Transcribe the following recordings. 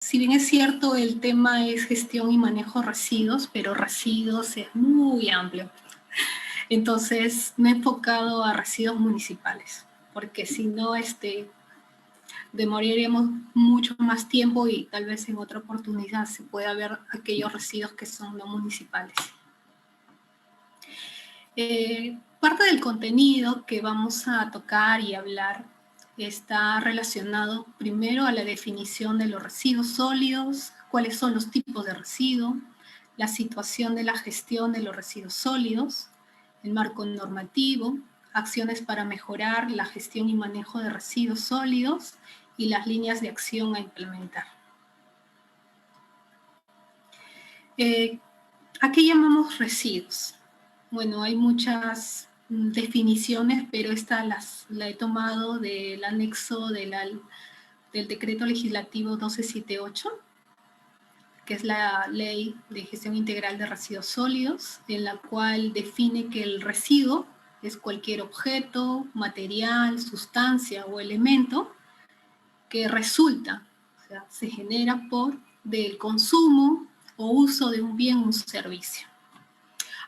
Si bien es cierto, el tema es gestión y manejo de residuos, pero residuos es muy amplio. Entonces, me he enfocado a residuos municipales, porque si no, demoraríamos mucho más tiempo y tal vez en otra oportunidad se pueda ver aquellos residuos que son no municipales. Parte del contenido que vamos a tocar y hablar está relacionado primero a la definición de los residuos sólidos, cuáles son los tipos de residuos, la situación de la gestión de los residuos sólidos, el marco normativo, acciones para mejorar la gestión y manejo de residuos sólidos y las líneas de acción a implementar. ¿A qué llamamos residuos? Bueno, hay muchas definiciones, pero esta la he tomado del anexo del decreto legislativo 1278, que es la Ley de Gestión Integral de Residuos Sólidos, en la cual define que el residuo es cualquier objeto, material, sustancia o elemento que resulta, o sea, se genera del consumo o uso de un bien o un servicio.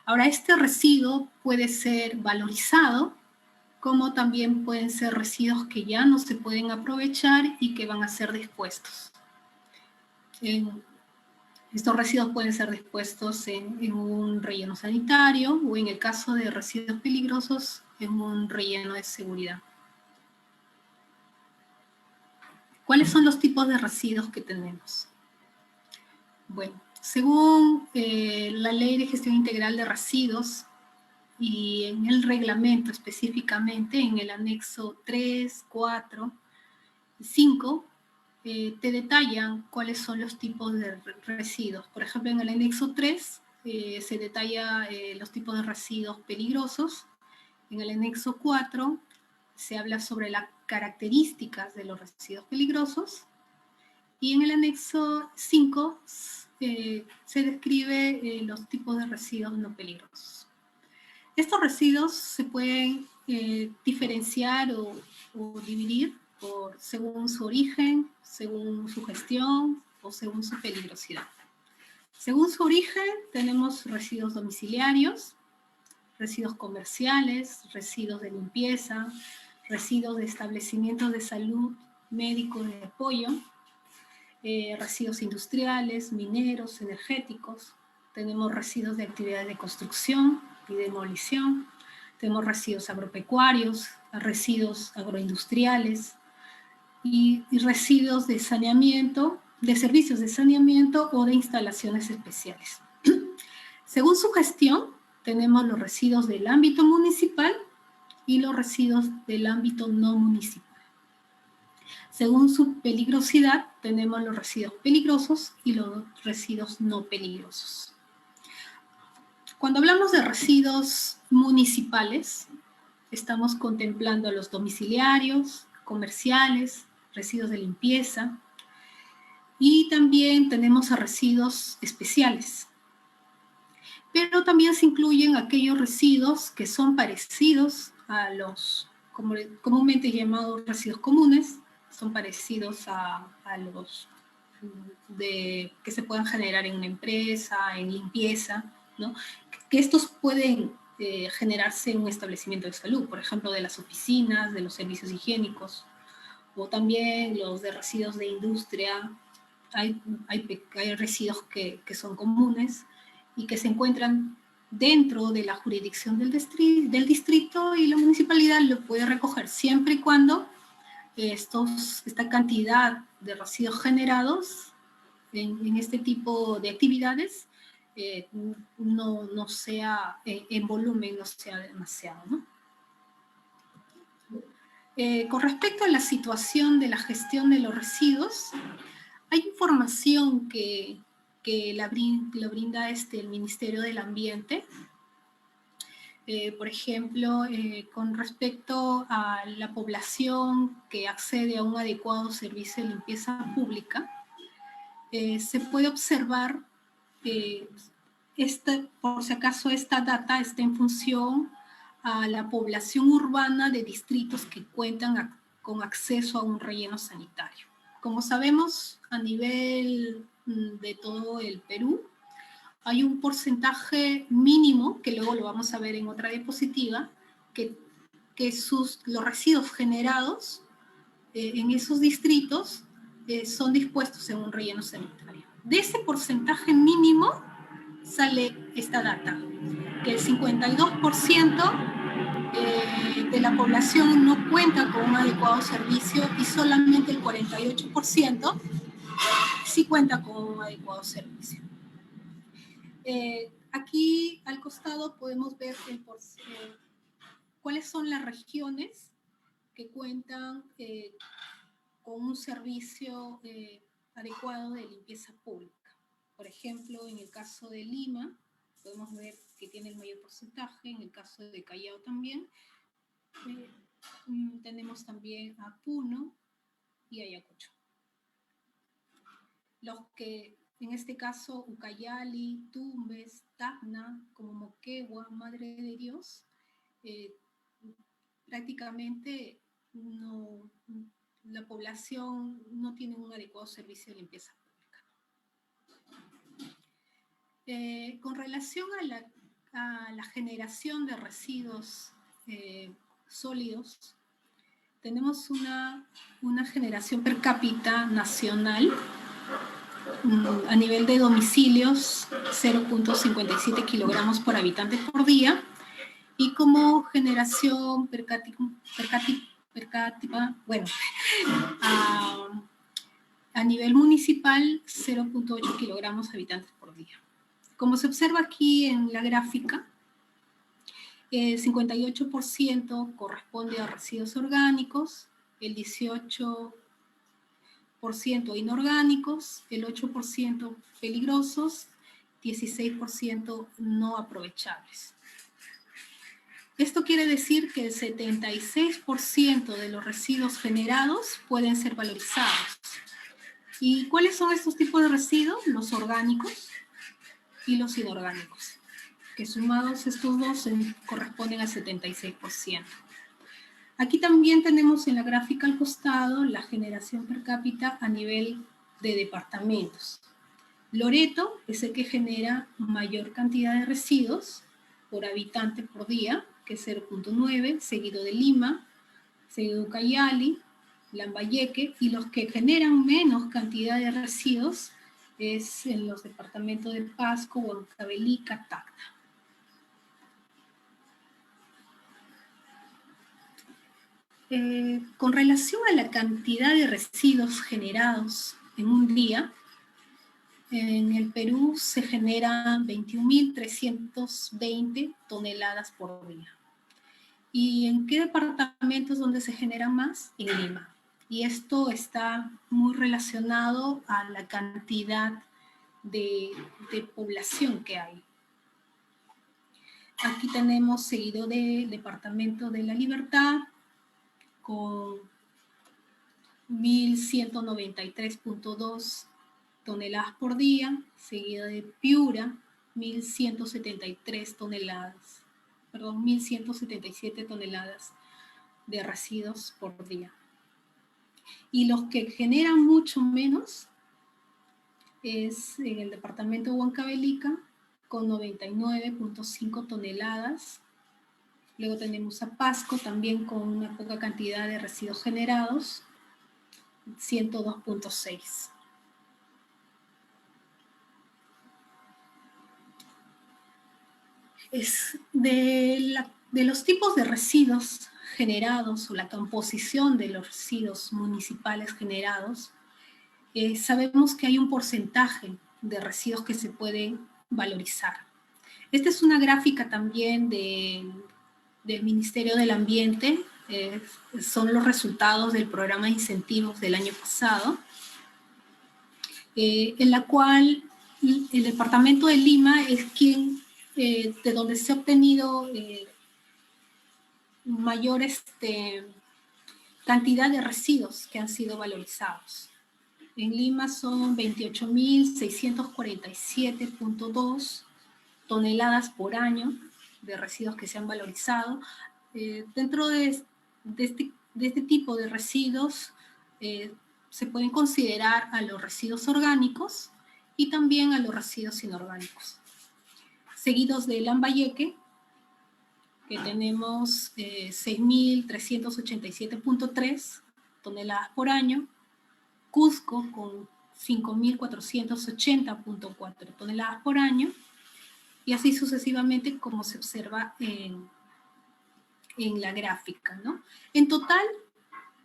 Ahora, este residuo puede ser valorizado, como también pueden ser residuos que ya no se pueden aprovechar y que van a ser dispuestos. Estos residuos pueden ser dispuestos en un relleno sanitario o, en el caso de residuos peligrosos, en un relleno de seguridad. ¿Cuáles son los tipos de residuos que tenemos? Bueno, según la Ley de Gestión Integral de Residuos y en el reglamento específicamente, en el anexo 3, 4 y 5, te detallan cuáles son los tipos de residuos. Por ejemplo, en el anexo 3 se detalla los tipos de residuos peligrosos. En el anexo 4 se habla sobre las características de los residuos peligrosos. Y en el anexo 5 se describe los tipos de residuos no peligrosos. Estos residuos se pueden diferenciar o dividir según su origen, según su gestión o según su peligrosidad. Según su origen, tenemos residuos domiciliarios, residuos comerciales, residuos de limpieza, residuos de establecimientos de salud, médicos de apoyo, residuos industriales, mineros, energéticos. Tenemos residuos de actividades de construcción y demolición. Tenemos residuos agropecuarios, residuos agroindustriales y residuos de saneamiento, de servicios de saneamiento o de instalaciones especiales. Según su gestión, tenemos los residuos del ámbito municipal y los residuos del ámbito no municipal. Según su peligrosidad, tenemos los residuos peligrosos y los residuos no peligrosos. Cuando hablamos de residuos municipales, estamos contemplando los domiciliarios, comerciales, residuos de limpieza, y también tenemos a residuos especiales. Pero también se incluyen aquellos residuos que son parecidos a los comúnmente llamados residuos comunes, son parecidos a los que se puedan generar en una empresa, en limpieza, ¿no? Que estos pueden generarse en un establecimiento de salud, por ejemplo, de las oficinas, de los servicios higiénicos, o también los de residuos de industria. Hay residuos que son comunes y que se encuentran dentro de la jurisdicción del distrito, y la municipalidad lo puede recoger siempre y cuando esta cantidad de residuos generados en este tipo de actividades no sea en volumen, no sea demasiado, ¿no? Con respecto a la situación de la gestión de los residuos, hay información que la brinda el Ministerio del Ambiente. Por ejemplo, con respecto a la población que accede a un adecuado servicio de limpieza pública, se puede observar, por si acaso esta data está en función a la población urbana de distritos que cuentan con acceso a un relleno sanitario. Como sabemos, a nivel de todo el Perú, hay un porcentaje mínimo, que luego lo vamos a ver en otra diapositiva, que los residuos generados en esos distritos son dispuestos en un relleno sanitario. De ese porcentaje mínimo sale esta data, que el 52% de la población no cuenta con un adecuado servicio y solamente el 48% sí cuenta con un adecuado servicio. Aquí al costado podemos ver cuáles son las regiones que cuentan con un servicio adecuado de limpieza pública. Por ejemplo, en el caso de Lima, podemos ver que tiene el mayor porcentaje, en el caso de Callao también. Tenemos también a Puno y Ayacucho. Los que, en este caso, Ucayali, Tumbes, Tacna, como Moquegua, Madre de Dios, prácticamente la población no tiene un adecuado servicio de limpieza pública. Con relación a la generación de residuos sólidos, tenemos una generación per cápita nacional a nivel de domicilios 0.57 kilogramos por habitante por día, y como generación per cápita, bueno, a nivel municipal 0.8 kilogramos habitantes por día. Como se observa aquí en la gráfica, el 58% corresponde a residuos orgánicos, el 18% inorgánicos, el 8% peligrosos, 16% no aprovechables. Esto quiere decir que el 76% de los residuos generados pueden ser valorizados. ¿Y cuáles son estos tipos de residuos? Los orgánicos y los inorgánicos, que sumados estos dos corresponden al 76%. Aquí también tenemos en la gráfica al costado la generación per cápita a nivel de departamentos. Loreto es el que genera mayor cantidad de residuos por habitante por día, que es 0.9, seguido de Lima, seguido de Ucayali, Lambayeque, y los que generan menos cantidad de residuos es en los departamentos de Pasco, Huancavelica, Tacna. Con relación a la cantidad de residuos generados en un día, en el Perú se generan 21.320 toneladas por día. ¿Y en qué departamentos donde se generan más? En Lima. Y esto está muy relacionado a la cantidad de población que hay. Aquí tenemos seguido del Departamento de la Libertad, con 1.193.2 toneladas por día, seguida de Piura, 1.173 toneladas, perdón, 1.177 toneladas de residuos por día. Y los que generan mucho menos es en el departamento de Huancavelica, con 99.5 toneladas. Luego tenemos a Pasco, también con una poca cantidad de residuos generados, 102.6. De los tipos de residuos generados o la composición de los residuos municipales generados, sabemos que hay un porcentaje de residuos que se pueden valorizar. Esta es una gráfica también del Ministerio del Ambiente, son los resultados del programa de incentivos del año pasado, en la cual el departamento de Lima es de donde se ha obtenido mayor cantidad de residuos que han sido valorizados. En Lima son 28.647.2 toneladas por año de residuos que se han valorizado. Dentro de este tipo de residuos se pueden considerar a los residuos orgánicos y también a los residuos inorgánicos. Seguidos de Lambayeque, que tenemos 6.387.3 toneladas por año, Cusco con 5.480.4 toneladas por año, y así sucesivamente como se observa en la gráfica, ¿no? En total,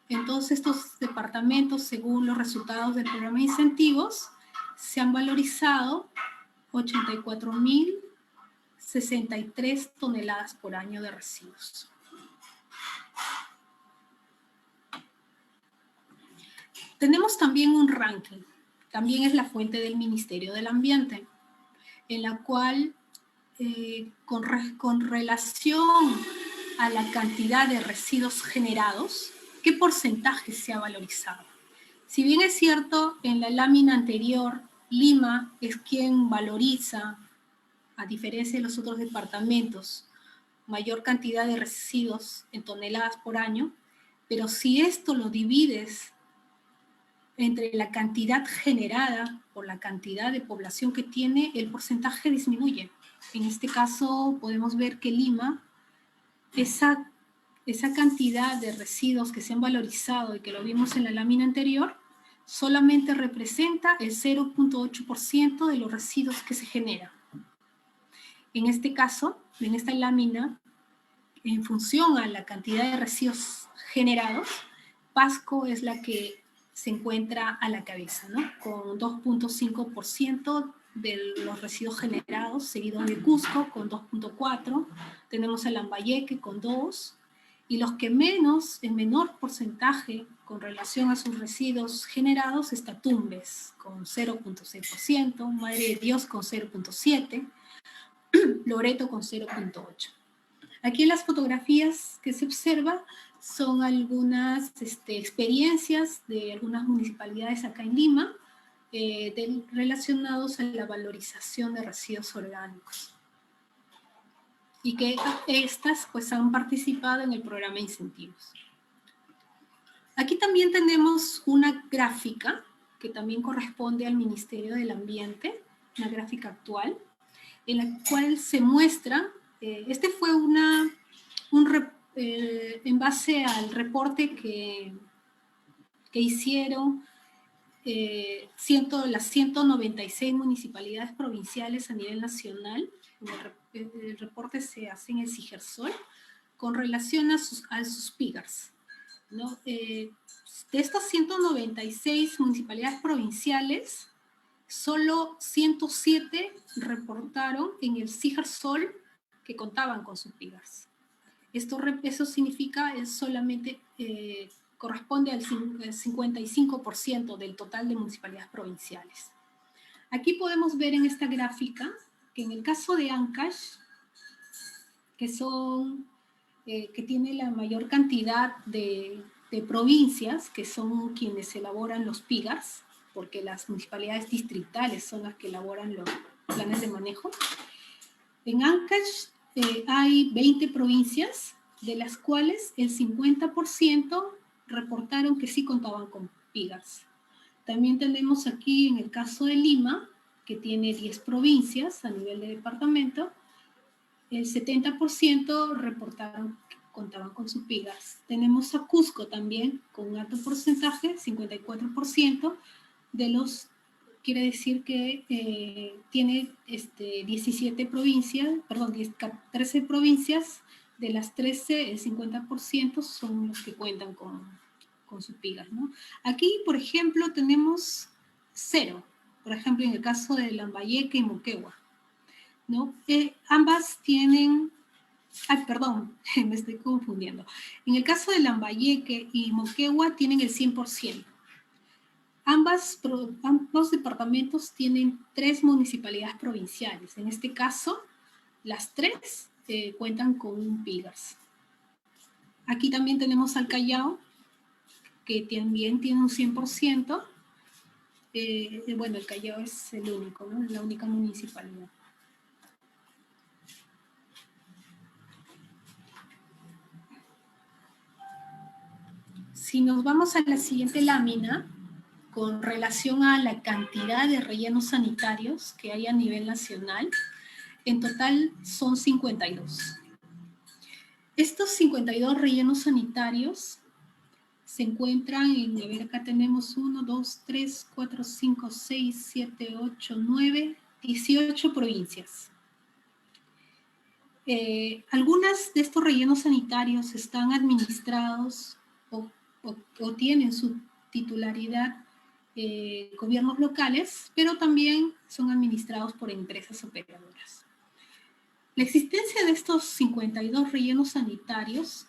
en todos estos departamentos, según los resultados del programa de incentivos, se han valorizado 84.063 toneladas por año de residuos. Tenemos también un ranking, también es la fuente del Ministerio del Ambiente, en la cual con relación a la cantidad de residuos generados, ¿qué porcentaje se ha valorizado? Si bien es cierto, en la lámina anterior, Lima es quien valoriza, a diferencia de los otros departamentos, mayor cantidad de residuos en toneladas por año, pero si esto lo divides entre la cantidad generada por la cantidad de población que tiene, el porcentaje disminuye. En este caso podemos ver que Lima, esa cantidad de residuos que se han valorizado y que lo vimos en la lámina anterior, solamente representa el 0.8% de los residuos que se generan. En este caso, en esta lámina, en función a la cantidad de residuos generados, Pasco es la que se encuentra a la cabeza, ¿no? Con 2.5% de los residuos generados, seguido de Cusco con 2.4%, tenemos a Lambayeque con 2%, y los que en menor porcentaje con relación a sus residuos generados está Tumbes con 0.6%, Madre de Dios con 0.7%, Loreto con 0.8%. Aquí en las fotografías que se observa son algunas experiencias de algunas municipalidades acá en Lima relacionados a la valorización de residuos orgánicos. Y que estas pues han participado en el programa de incentivos. Aquí también tenemos una gráfica que también corresponde al Ministerio del Ambiente, una gráfica actual, en la cual se muestra, este fue en base al reporte que hicieron las 196 municipalidades provinciales a nivel nacional. El reporte se hace en el CIGERSOL con relación a sus PIGARs, ¿no? De estas 196 municipalidades provinciales, solo 107 reportaron en el CIGERSOL que contaban con sus PIGARs. Eso significa, solamente corresponde al 55% del total de municipalidades provinciales. Aquí podemos ver en esta gráfica que en el caso de Ancash, que tiene la mayor cantidad de provincias, que son quienes elaboran los PIGARs, porque las municipalidades distritales son las que elaboran los planes de manejo. En Ancash hay 20 provincias, de las cuales el 50% reportaron que sí contaban con PIGARs. También tenemos aquí en el caso de Lima, que tiene 10 provincias a nivel de departamento, el 70% reportaron que contaban con sus PIGARs. Tenemos a Cusco también con un alto porcentaje, 54% de los, quiere decir que tiene 17 provincias, perdón, 13 provincias, de las 13, el 50% son los que cuentan con sus PIGARs, ¿no? Aquí, por ejemplo, tenemos 0, por ejemplo, en el caso de Lambayeque y Moquegua, ¿no? Ambas tienen, perdón, me estoy confundiendo. En el caso de Lambayeque y Moquegua tienen el 100%. Ambos departamentos tienen 3 municipalidades provinciales. En este caso, las 3 cuentan con un PIGARs. Aquí también tenemos al Callao, que también tiene un 100%. Bueno, el Callao es el único, ¿no? La única municipalidad. Si nos vamos a la siguiente lámina, con relación a la cantidad de rellenos sanitarios que hay a nivel nacional. En total son 52. Estos 52 rellenos sanitarios se encuentran en, a ver, acá tenemos 1, 2, 3, 4, 5, 6, 7, 8, 9, 18 provincias. Algunas de estos rellenos sanitarios están administrados o tienen su titularidad gobiernos locales, pero también son administrados por empresas operadoras. La existencia de estos 52 rellenos sanitarios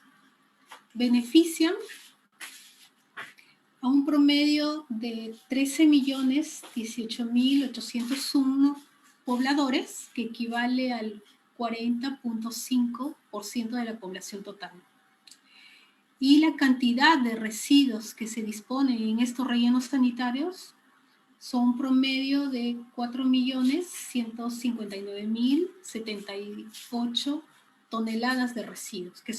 benefician a un promedio de 13.018.801 pobladores, que equivale al 40.5% de la población total. Y la cantidad de residuos que se disponen en estos rellenos sanitarios son un promedio de 4.159.078 toneladas de residuos que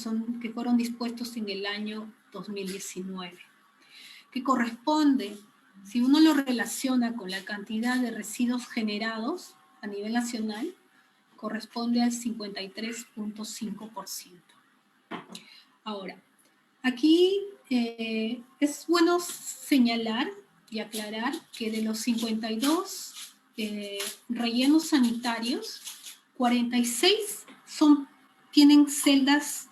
fueron dispuestos en el año 2019, que corresponde, si uno lo relaciona con la cantidad de residuos generados a nivel nacional, corresponde al 53.5%. Ahora, aquí es bueno señalar y aclarar que de los 52 rellenos sanitarios, 46 tienen celdas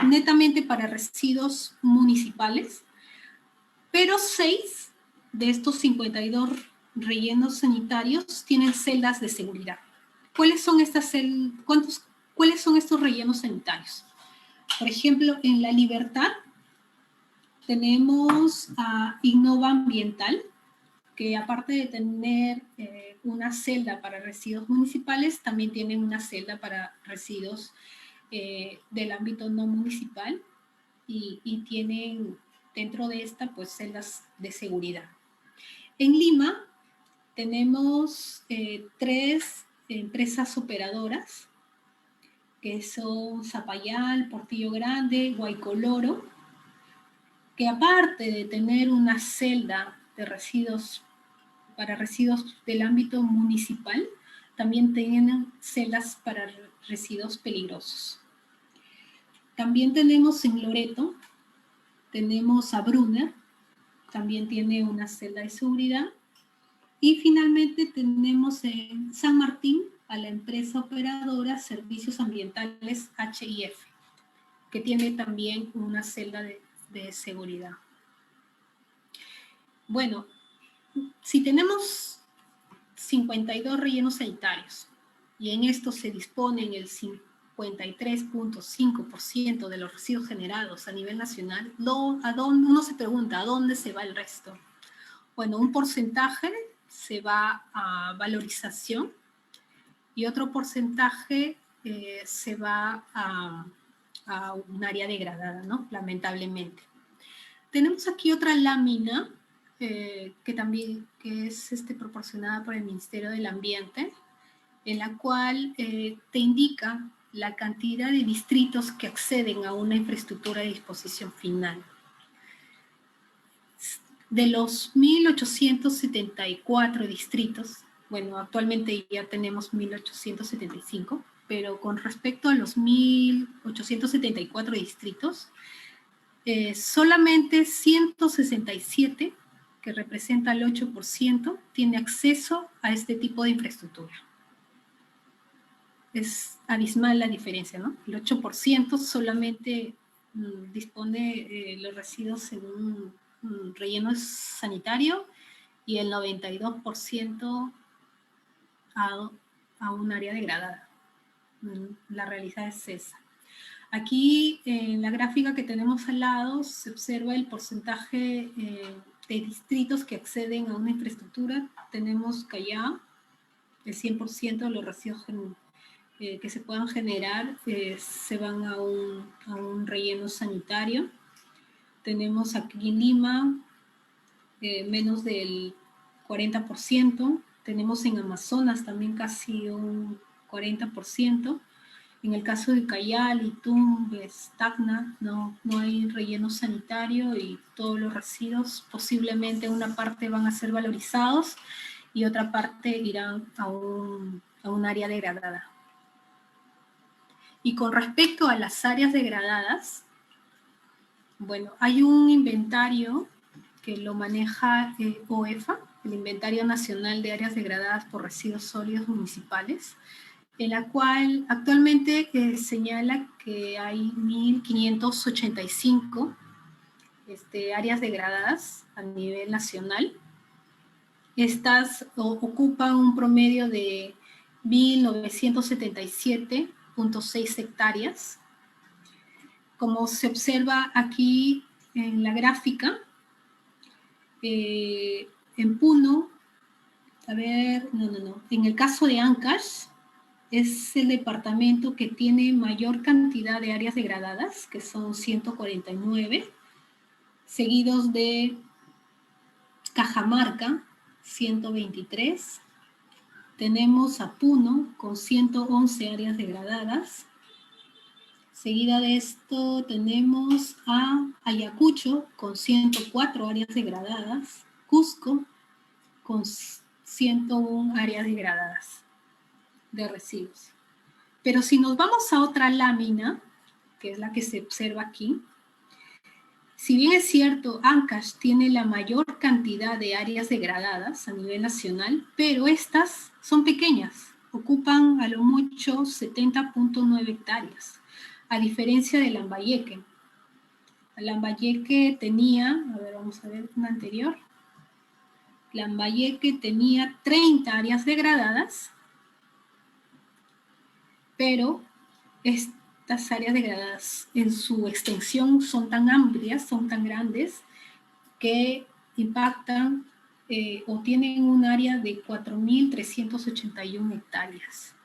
netamente para residuos municipales, pero 6 de estos 52 rellenos sanitarios tienen celdas de seguridad. ¿Cuáles son estos rellenos sanitarios? Por ejemplo, en La Libertad tenemos a Innova Ambiental, que aparte de tener una celda para residuos municipales, también tienen una celda para residuos del ámbito no municipal y tienen dentro de esta pues celdas de seguridad. En Lima tenemos 3 empresas operadoras, que son Zapayal, Portillo Grande, Guaycoloro, que aparte de tener una celda de residuos para residuos del ámbito municipal, también tienen celdas para residuos peligrosos. También tenemos en Loreto, tenemos a Brunner, también tiene una celda de seguridad. Y finalmente tenemos en San Martín a la empresa operadora Servicios Ambientales HIF, que tiene también una celda de seguridad. Bueno, si tenemos 52 rellenos sanitarios y en esto se disponen el 53.5% de los residuos generados a nivel nacional, uno se pregunta, ¿a dónde se va el resto? Bueno, un porcentaje se va a valorización y otro porcentaje se va a un área degradada, ¿no? Lamentablemente. Tenemos aquí otra lámina que es proporcionada por el Ministerio del Ambiente, en la cual te indica la cantidad de distritos que acceden a una infraestructura de disposición final. De los 1.874 distritos, bueno, actualmente ya tenemos 1.875, pero con respecto a los 1.874 distritos, solamente 167, que representa el 8%, tiene acceso a este tipo de infraestructura. Es abismal la diferencia, ¿no? El 8% solamente dispone los residuos en un relleno sanitario y el 92% a un área degradada. La realidad es esa. Aquí en la gráfica que tenemos al lado se observa el porcentaje de distritos que acceden a una infraestructura. Tenemos Callao, el 100% de los residuos que se puedan generar se van a un relleno sanitario. Tenemos aquí en Lima menos del 40%. Tenemos en Amazonas también casi un 40%. En el caso de Ucayali, Tumbes, Tacna, no hay relleno sanitario y todos los residuos, posiblemente una parte van a ser valorizados y otra parte irán a un área degradada. Y con respecto a las áreas degradadas, bueno, hay un inventario que lo maneja OEFA, el Inventario Nacional de Áreas Degradadas por Residuos Sólidos Municipales, en la cual actualmente señala que hay 1.585 áreas degradadas a nivel nacional. Estas ocupan un promedio de 1.977.6 hectáreas. Como se observa aquí en la gráfica, en Puno, en el caso de Ancash, es el departamento que tiene mayor cantidad de áreas degradadas, que son 149, seguidos de Cajamarca, 123. Tenemos a Puno con 111 áreas degradadas. Seguida de esto tenemos a Ayacucho con 104 áreas degradadas. Cusco con 101 áreas degradadas de residuos. Pero si nos vamos a otra lámina, que es la que se observa aquí, si bien es cierto, Ancash tiene la mayor cantidad de áreas degradadas a nivel nacional, pero estas son pequeñas, ocupan a lo mucho 70.9 hectáreas, a diferencia de Lambayeque. Lambayeque tenía, vamos a ver una anterior, Lambayeque tenía 30 áreas degradadas, pero estas áreas degradadas en su extensión son tan amplias, son tan grandes, que impactan o tienen un área de 4.381 hectáreas.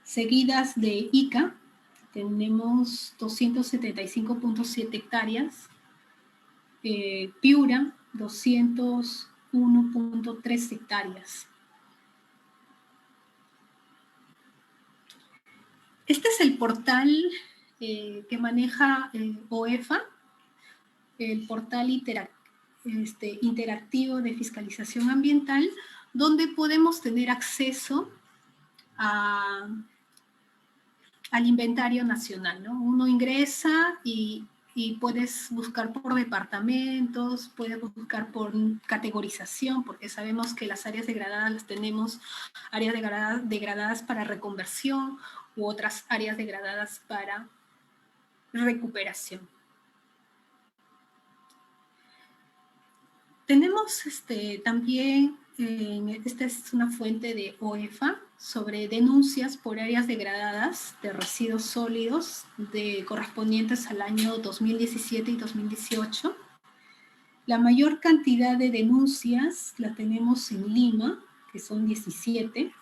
Seguidas de Ica, tenemos 275.7 hectáreas, Piura, 201.3 hectáreas. Este es el portal que maneja OEFA, el portal interactivo de fiscalización ambiental, donde podemos tener acceso al inventario nacional, ¿no? Uno ingresa y puedes buscar por departamentos, puedes buscar por categorización, porque sabemos que las áreas degradadas las tenemos, áreas degradadas para reconversión u otras áreas degradadas para recuperación. Tenemos también, esta es una fuente de OEFA, sobre denuncias por áreas degradadas de residuos sólidos correspondientes al año 2017 y 2018. La mayor cantidad de denuncias la tenemos en Lima, que son 17.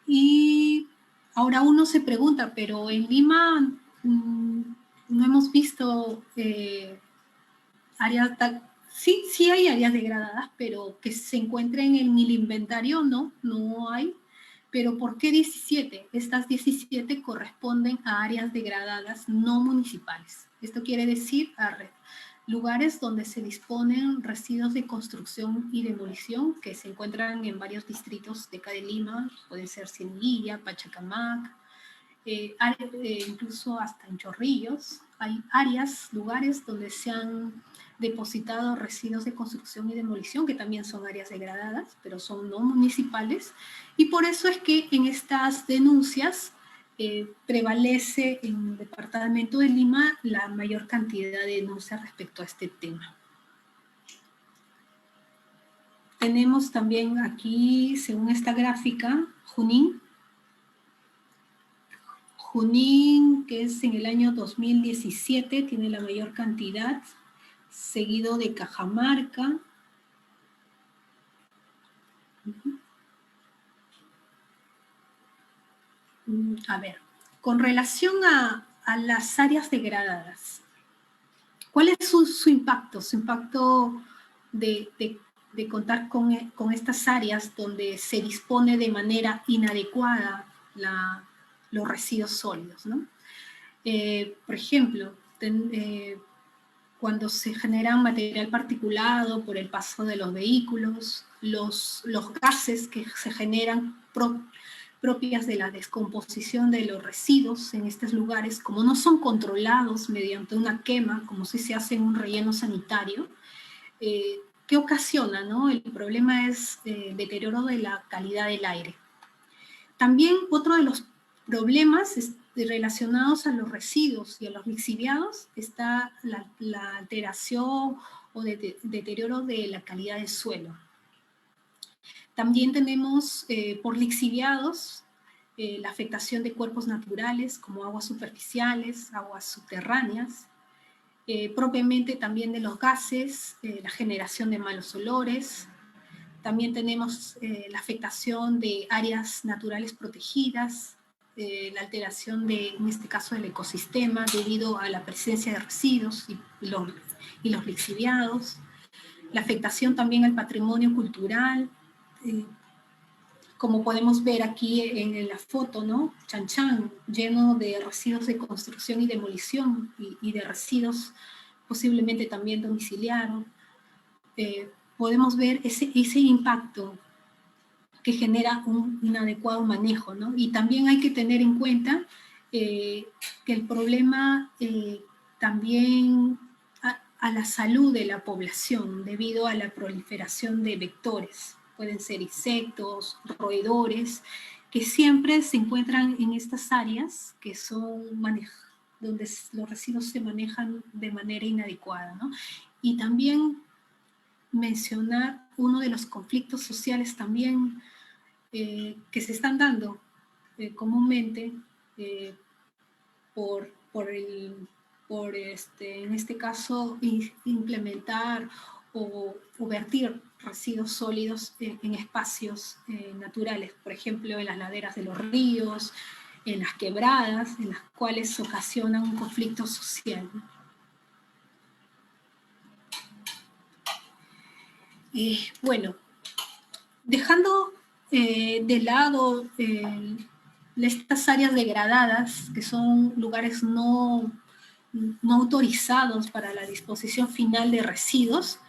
Y ahora uno se pregunta, pero en Lima no hemos visto áreas tan... Sí hay áreas degradadas, pero que se encuentren en el inventario, no hay. Pero ¿por qué 17? Estas 17 corresponden a áreas degradadas no municipales. Esto quiere decir a lugares donde se disponen residuos de construcción y demolición que se encuentran en varios distritos de acá de Lima, pueden ser Cieneguilla, Pachacamac, incluso hasta en Chorrillos. Hay áreas, lugares donde se han depositado residuos de construcción y demolición, que también son áreas degradadas, pero son no municipales, y por eso es que en estas denuncias prevalece en el departamento de Lima la mayor cantidad de denuncias respecto a este tema. Tenemos también aquí, según esta gráfica, Junín, que es en el año 2017, tiene la mayor cantidad, seguido de Cajamarca. A ver, con relación a las áreas degradadas, ¿cuál es su impacto? Su impacto de contar con estas áreas donde se dispone de manera inadecuada los residuos sólidos, ¿no? Por ejemplo, cuando se genera material particulado por el paso de los vehículos, los gases que se generan propias de la descomposición de los residuos en estos lugares, como no son controlados mediante una quema, como si se hace en un relleno sanitario, ¿qué ocasiona, no? El problema es deterioro de la calidad del aire. También otro de los problemas relacionados a los residuos y a los lixiviados está la alteración o deterioro de la calidad del suelo. También tenemos por lixiviados la afectación de cuerpos naturales como aguas superficiales, aguas subterráneas, propiamente también de los gases, la generación de malos olores. También tenemos la afectación de áreas naturales protegidas, la alteración en este caso, del ecosistema debido a la presencia de residuos y los lixiviados. La afectación también al patrimonio cultural, como podemos ver aquí en la foto, ¿no? Chan Chan, lleno de residuos de construcción y demolición y de residuos posiblemente también domiciliados. Podemos ver ese impacto que genera un inadecuado manejo, ¿no? Y también hay que tener en cuenta que el problema también a la salud de la población debido a la proliferación de vectores. Pueden ser insectos, roedores, que siempre se encuentran en estas áreas que son donde los residuos se manejan de manera inadecuada, ¿no? Y también mencionar uno de los conflictos sociales también que se están dando comúnmente en este caso, implementar o vertir residuos sólidos en espacios naturales, por ejemplo, en las laderas de los ríos, en las quebradas, en las cuales ocasionan un conflicto social. Bueno, dejando de lado estas áreas degradadas, que son lugares no autorizados para la disposición final de residuos,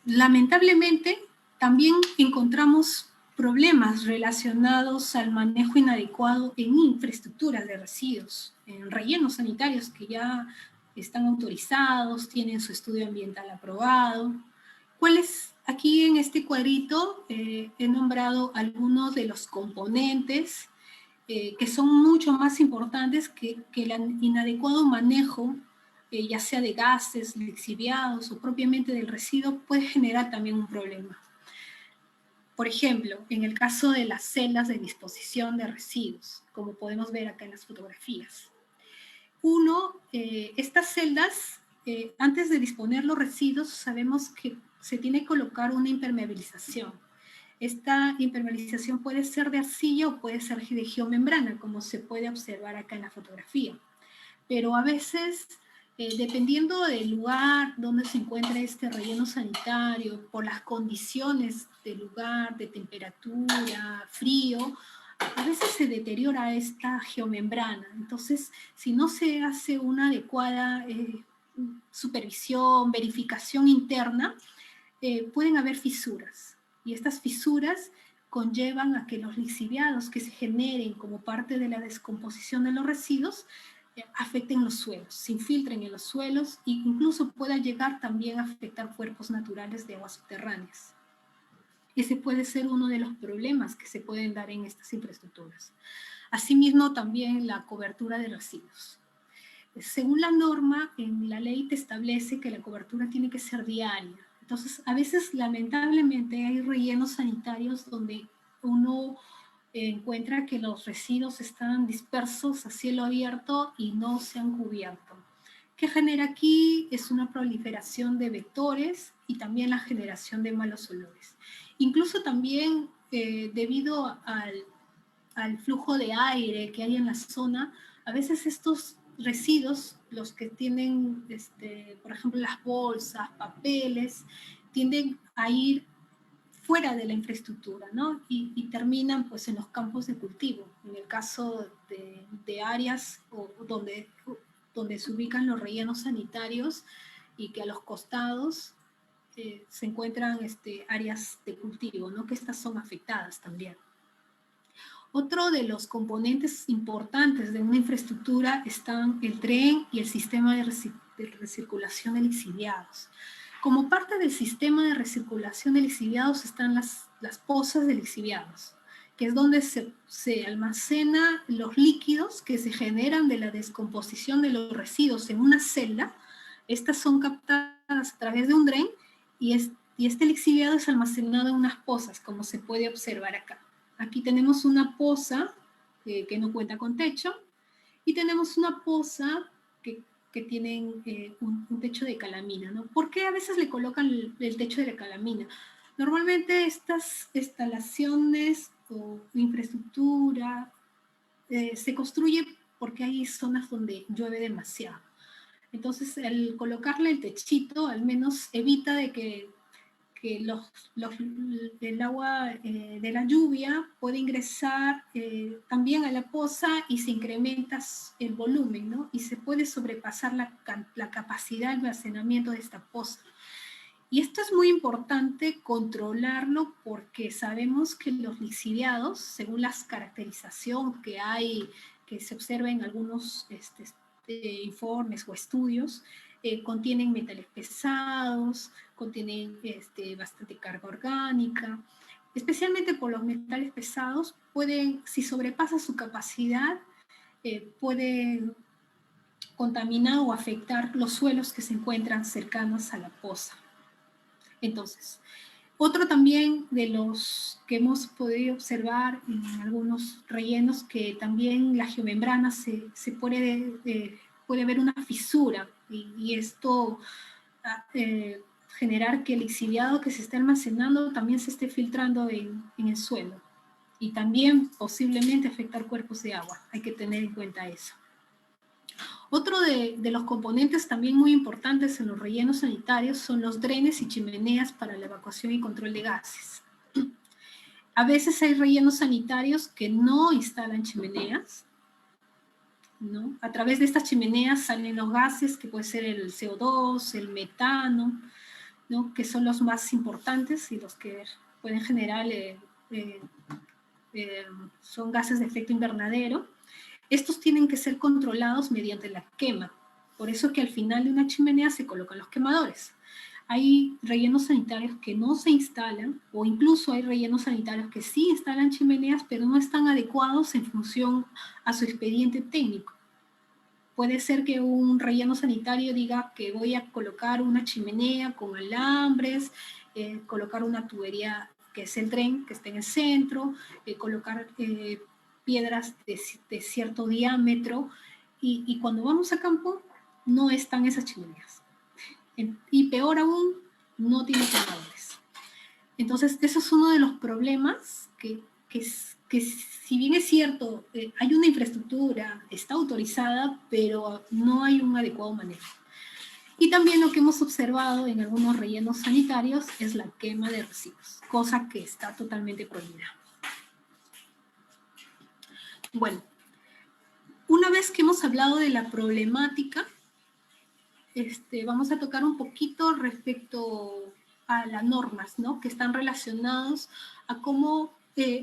lamentablemente también encontramos problemas relacionados al manejo inadecuado en infraestructuras de residuos, en rellenos sanitarios que ya están autorizados, tienen su estudio ambiental aprobado. ¿Cuáles? Aquí en este cuadrito he nombrado algunos de los componentes que son mucho más importantes que el inadecuado manejo, ya sea de gases, lixiviados o propiamente del residuo, puede generar también un problema. Por ejemplo, en el caso de las celdas de disposición de residuos, como podemos ver acá en las fotografías. Estas celdas, antes de disponer los residuos, sabemos que se tiene que colocar una impermeabilización. Esta impermeabilización puede ser de arcilla o puede ser de geomembrana, como se puede observar acá en la fotografía. Pero a veces, dependiendo del lugar donde se encuentra este relleno sanitario, por las condiciones del lugar, de temperatura, frío, a veces se deteriora esta geomembrana. Entonces, si no se hace una adecuada supervisión, verificación interna, pueden haber fisuras. Y estas fisuras conllevan a que los lixiviados que se generen como parte de la descomposición de los residuos afecten los suelos, se infiltren en los suelos e incluso pueda llegar también a afectar cuerpos naturales de aguas subterráneas. Ese puede ser uno de los problemas que se pueden dar en estas infraestructuras. Asimismo, también la cobertura de residuos. Según la norma, en la ley te establece que la cobertura tiene que ser diaria. Entonces, a veces, lamentablemente, hay rellenos sanitarios donde uno encuentra que los residuos están dispersos a cielo abierto y no se han cubierto. ¿Qué genera aquí? Es una proliferación de vectores y también la generación de malos olores. Incluso también debido al flujo de aire que hay en la zona, a veces estos residuos, los que tienen, por ejemplo, las bolsas, papeles, tienden a ir fuera de la infraestructura, ¿no? Y terminan pues en los campos de cultivo, en el caso de áreas donde se ubican los rellenos sanitarios y que a los costados se encuentran áreas de cultivo, ¿no? Que estas son afectadas también. Otro de los componentes importantes de una infraestructura están el tren y el sistema de recirculación de lixiviados. Como parte del sistema de recirculación de lixiviados están las pozas de lixiviados, que es donde se almacenan los líquidos que se generan de la descomposición de los residuos en una celda. Estas son captadas a través de un dren y este lixiviado es almacenado en unas pozas, como se puede observar acá. Aquí tenemos una poza que no cuenta con techo y tenemos una poza que tienen un techo de calamina, ¿no? ¿Por qué a veces le colocan el techo de la calamina? Normalmente estas instalaciones o infraestructura se construye porque hay zonas donde llueve demasiado. Entonces, el colocarle el techito al menos evita de que el agua de la lluvia puede ingresar también a la poza y se incrementa el volumen, ¿no? Y se puede sobrepasar la capacidad de almacenamiento de esta poza. Y esto es muy importante controlarlo porque sabemos que los lixiviados, según las caracterizaciones que se observa en algunos informes o estudios, contienen metales pesados, contienen bastante carga orgánica, especialmente por los metales pesados, si sobrepasa su capacidad, pueden contaminar o afectar los suelos que se encuentran cercanos a la poza. Entonces, otro también de los que hemos podido observar en algunos rellenos, que también la geomembrana se puede ver una fisura y esto generar que el lixiviado que se está almacenando también se esté filtrando en el suelo y también posiblemente afectar cuerpos de agua. Hay que tener en cuenta eso. Otro de los componentes también muy importantes en los rellenos sanitarios son los drenes y chimeneas para la evacuación y control de gases. A veces hay rellenos sanitarios que no instalan chimeneas, ¿no? A través de estas chimeneas salen los gases, que puede ser el CO2, el metano, ¿no? Que son los más importantes y los que pueden generar, son gases de efecto invernadero. Estos tienen que ser controlados mediante la quema. Por eso que al final de una chimenea se colocan los quemadores. Hay rellenos sanitarios que no se instalan, o incluso hay rellenos sanitarios que sí instalan chimeneas, pero no están adecuados en función a su expediente técnico. Puede ser que un relleno sanitario diga que voy a colocar una chimenea con alambres, colocar una tubería que es el tren, que está en el centro, colocar piedras de cierto diámetro, y cuando vamos a campo no están esas chimeneas. Y peor aún, no tiene quemadores. Entonces, eso es uno de los problemas que si bien es cierto, hay una infraestructura, está autorizada, pero no hay un adecuado manejo. Y también lo que hemos observado en algunos rellenos sanitarios es la quema de residuos, cosa que está totalmente prohibida. Bueno, una vez que hemos hablado de la problemática, vamos a tocar un poquito respecto a las normas, ¿no? Que están relacionados a cómo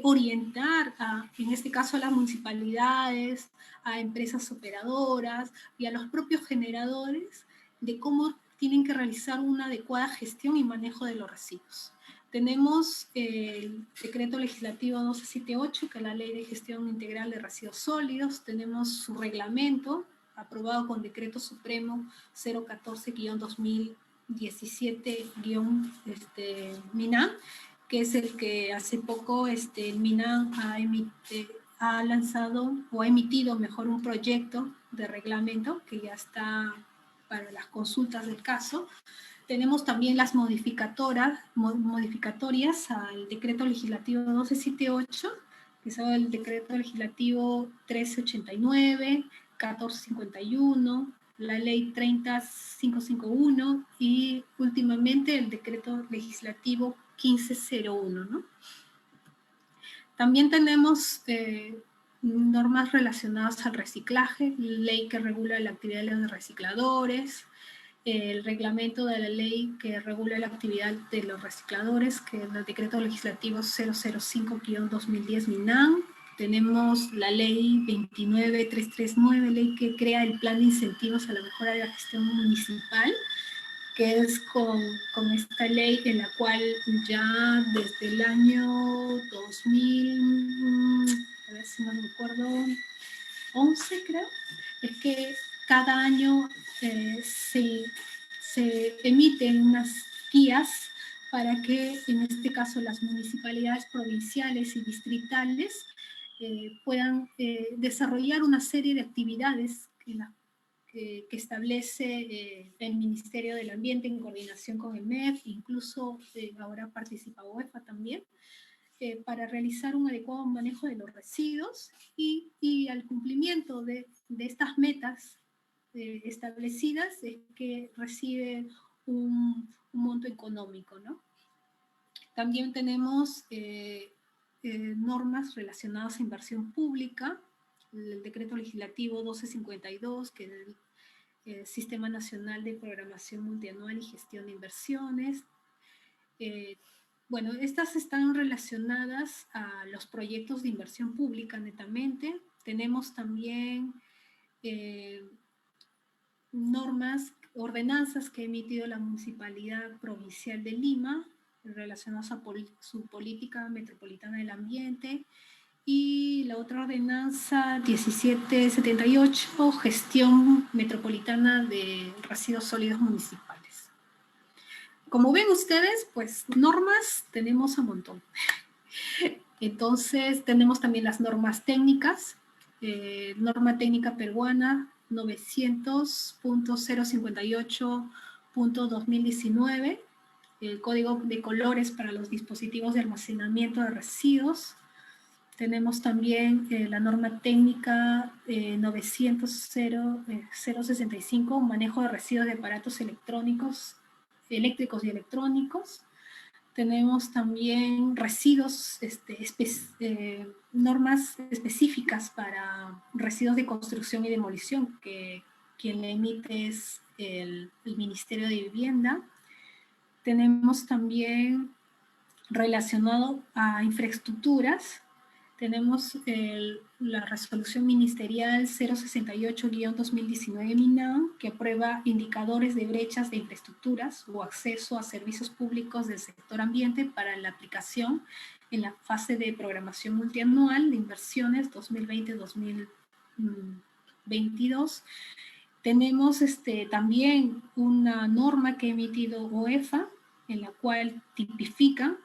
orientar, en este caso a las municipalidades, a empresas operadoras y a los propios generadores de cómo tienen que realizar una adecuada gestión y manejo de los residuos. Tenemos el decreto legislativo 1278, que es la Ley de Gestión Integral de Residuos Sólidos. Tenemos su reglamento, aprobado con Decreto Supremo 014-2017-MINAM, que es el que hace poco el MINAM ha lanzado, o ha emitido, mejor, un proyecto de reglamento que ya está para las consultas del caso. Tenemos también las modificatorias al decreto legislativo 1278, que es el decreto legislativo 1389, 1451, la ley 30551 y últimamente el decreto legislativo 1501, ¿no? También tenemos normas relacionadas al reciclaje, ley que regula la actividad de los recicladores, el reglamento de la ley que regula la actividad de los recicladores, que es el decreto legislativo 005-2010 MINAM. Tenemos la ley 29339, ley que crea el plan de incentivos a la mejora de la gestión municipal, que es con esta ley en la cual ya desde el año 2000, a ver si no me acuerdo, 11 creo, es que cada año se emiten unas guías para que en este caso las municipalidades provinciales y distritales puedan desarrollar una serie de actividades que establece el Ministerio del Ambiente en coordinación con el MEF, incluso ahora participa UEFA también, para realizar un adecuado manejo de los residuos y al cumplimiento de estas metas establecidas es que recibe un monto económico, ¿no? También tenemos normas relacionadas a inversión pública, el decreto legislativo 1252, que es el Sistema Nacional de Programación Multianual y Gestión de Inversiones. Bueno, estas están relacionadas a los proyectos de inversión pública netamente. Tenemos también normas, ordenanzas que ha emitido la Municipalidad Provincial de Lima relacionadas a su política metropolitana del ambiente, y la otra ordenanza 1778, gestión metropolitana de residuos sólidos municipales. Como ven ustedes, pues normas tenemos a montón. Entonces tenemos también las normas técnicas, norma técnica peruana 900.058.2019, el código de colores para los dispositivos de almacenamiento de residuos. Tenemos también la norma técnica 900.065, manejo de residuos de aparatos eléctricos y electrónicos. Tenemos también residuos, normas específicas para residuos de construcción y demolición, que quien le emite es el Ministerio de Vivienda. Tenemos también relacionado a infraestructuras, tenemos la resolución ministerial 068-2019 MINAM, que aprueba indicadores de brechas de infraestructuras o acceso a servicios públicos del sector ambiente para la aplicación en la fase de programación multianual de inversiones 2020-2022. Tenemos también una norma que ha emitido UEFA, en la cual tipifica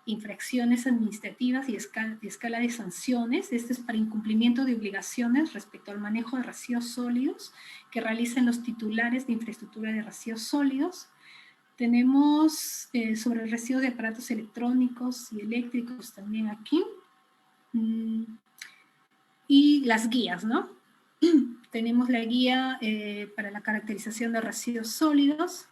infracciones administrativas y escala de sanciones. Este es para incumplimiento de obligaciones respecto al manejo de residuos sólidos que realizan los titulares de infraestructura de residuos sólidos. Tenemos sobre residuos de aparatos electrónicos y eléctricos también aquí. Y las guías, ¿no? Tenemos la guía para la caracterización de residuos sólidos.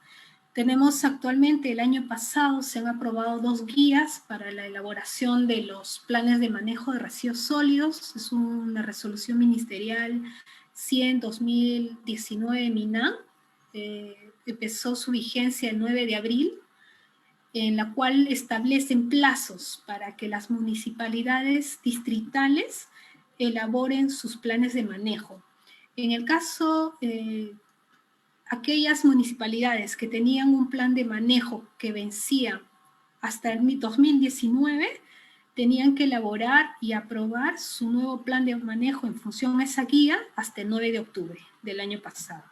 Tenemos actualmente, el año pasado, se han aprobado 2 guías para la elaboración de los planes de manejo de residuos sólidos. Es una resolución ministerial 100-2019 MINAM. Empezó su vigencia el 9 de abril, en la cual establecen plazos para que las municipalidades distritales elaboren sus planes de manejo. En el caso aquellas municipalidades que tenían un plan de manejo que vencía hasta el 2019, tenían que elaborar y aprobar su nuevo plan de manejo en función a esa guía hasta el 9 de octubre del año pasado.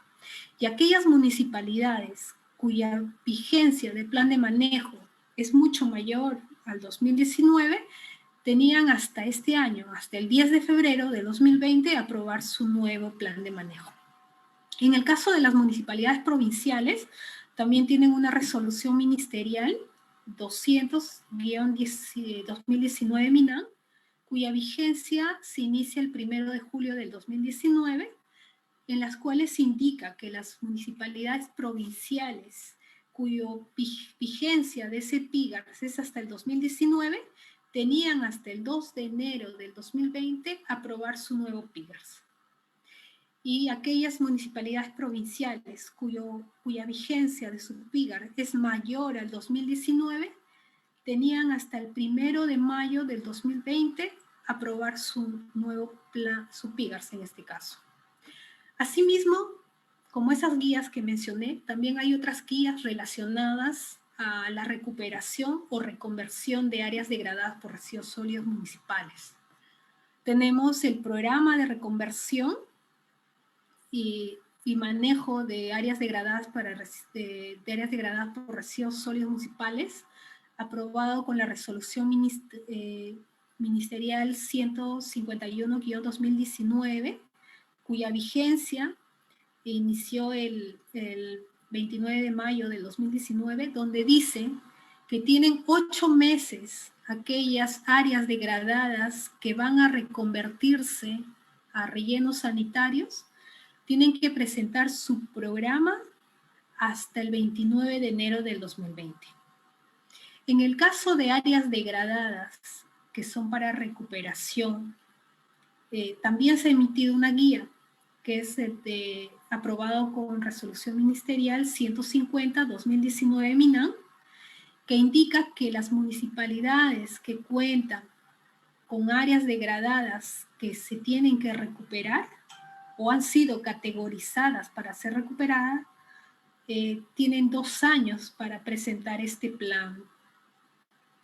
Y aquellas municipalidades cuya vigencia de plan de manejo es mucho mayor al 2019, tenían hasta este año, hasta el 10 de febrero de 2020, aprobar su nuevo plan de manejo. En el caso de las municipalidades provinciales, también tienen una resolución ministerial 200-2019 MINAM, cuya vigencia se inicia el 1 de julio del 2019, en las cuales se indica que las municipalidades provinciales cuyo vigencia de ese PIGARS es hasta el 2019, tenían hasta el 2 de enero del 2020 aprobar su nuevo PIGARS. Y aquellas municipalidades provinciales cuya vigencia de su PIGAR es mayor al 2019, tenían hasta el 1 de mayo del 2020 aprobar su nuevo plan, su PIGARS en este caso. Asimismo, como esas guías que mencioné, también hay otras guías relacionadas a la recuperación o reconversión de áreas degradadas por residuos sólidos municipales. Tenemos el programa de reconversión y manejo de áreas degradadas, de áreas degradadas por residuos sólidos municipales, aprobado con la resolución ministerial 151-2019, cuya vigencia inició el 29 de mayo del 2019, donde dice que tienen 8 meses aquellas áreas degradadas que van a reconvertirse a rellenos sanitarios, tienen que presentar su programa hasta el 29 de enero del 2020. En el caso de áreas degradadas que son para recuperación, también se ha emitido una guía que es aprobado con resolución ministerial 150-2019 MINAM, que indica que las municipalidades que cuentan con áreas degradadas que se tienen que recuperar o han sido categorizadas para ser recuperadas, tienen 2 años para presentar este plan.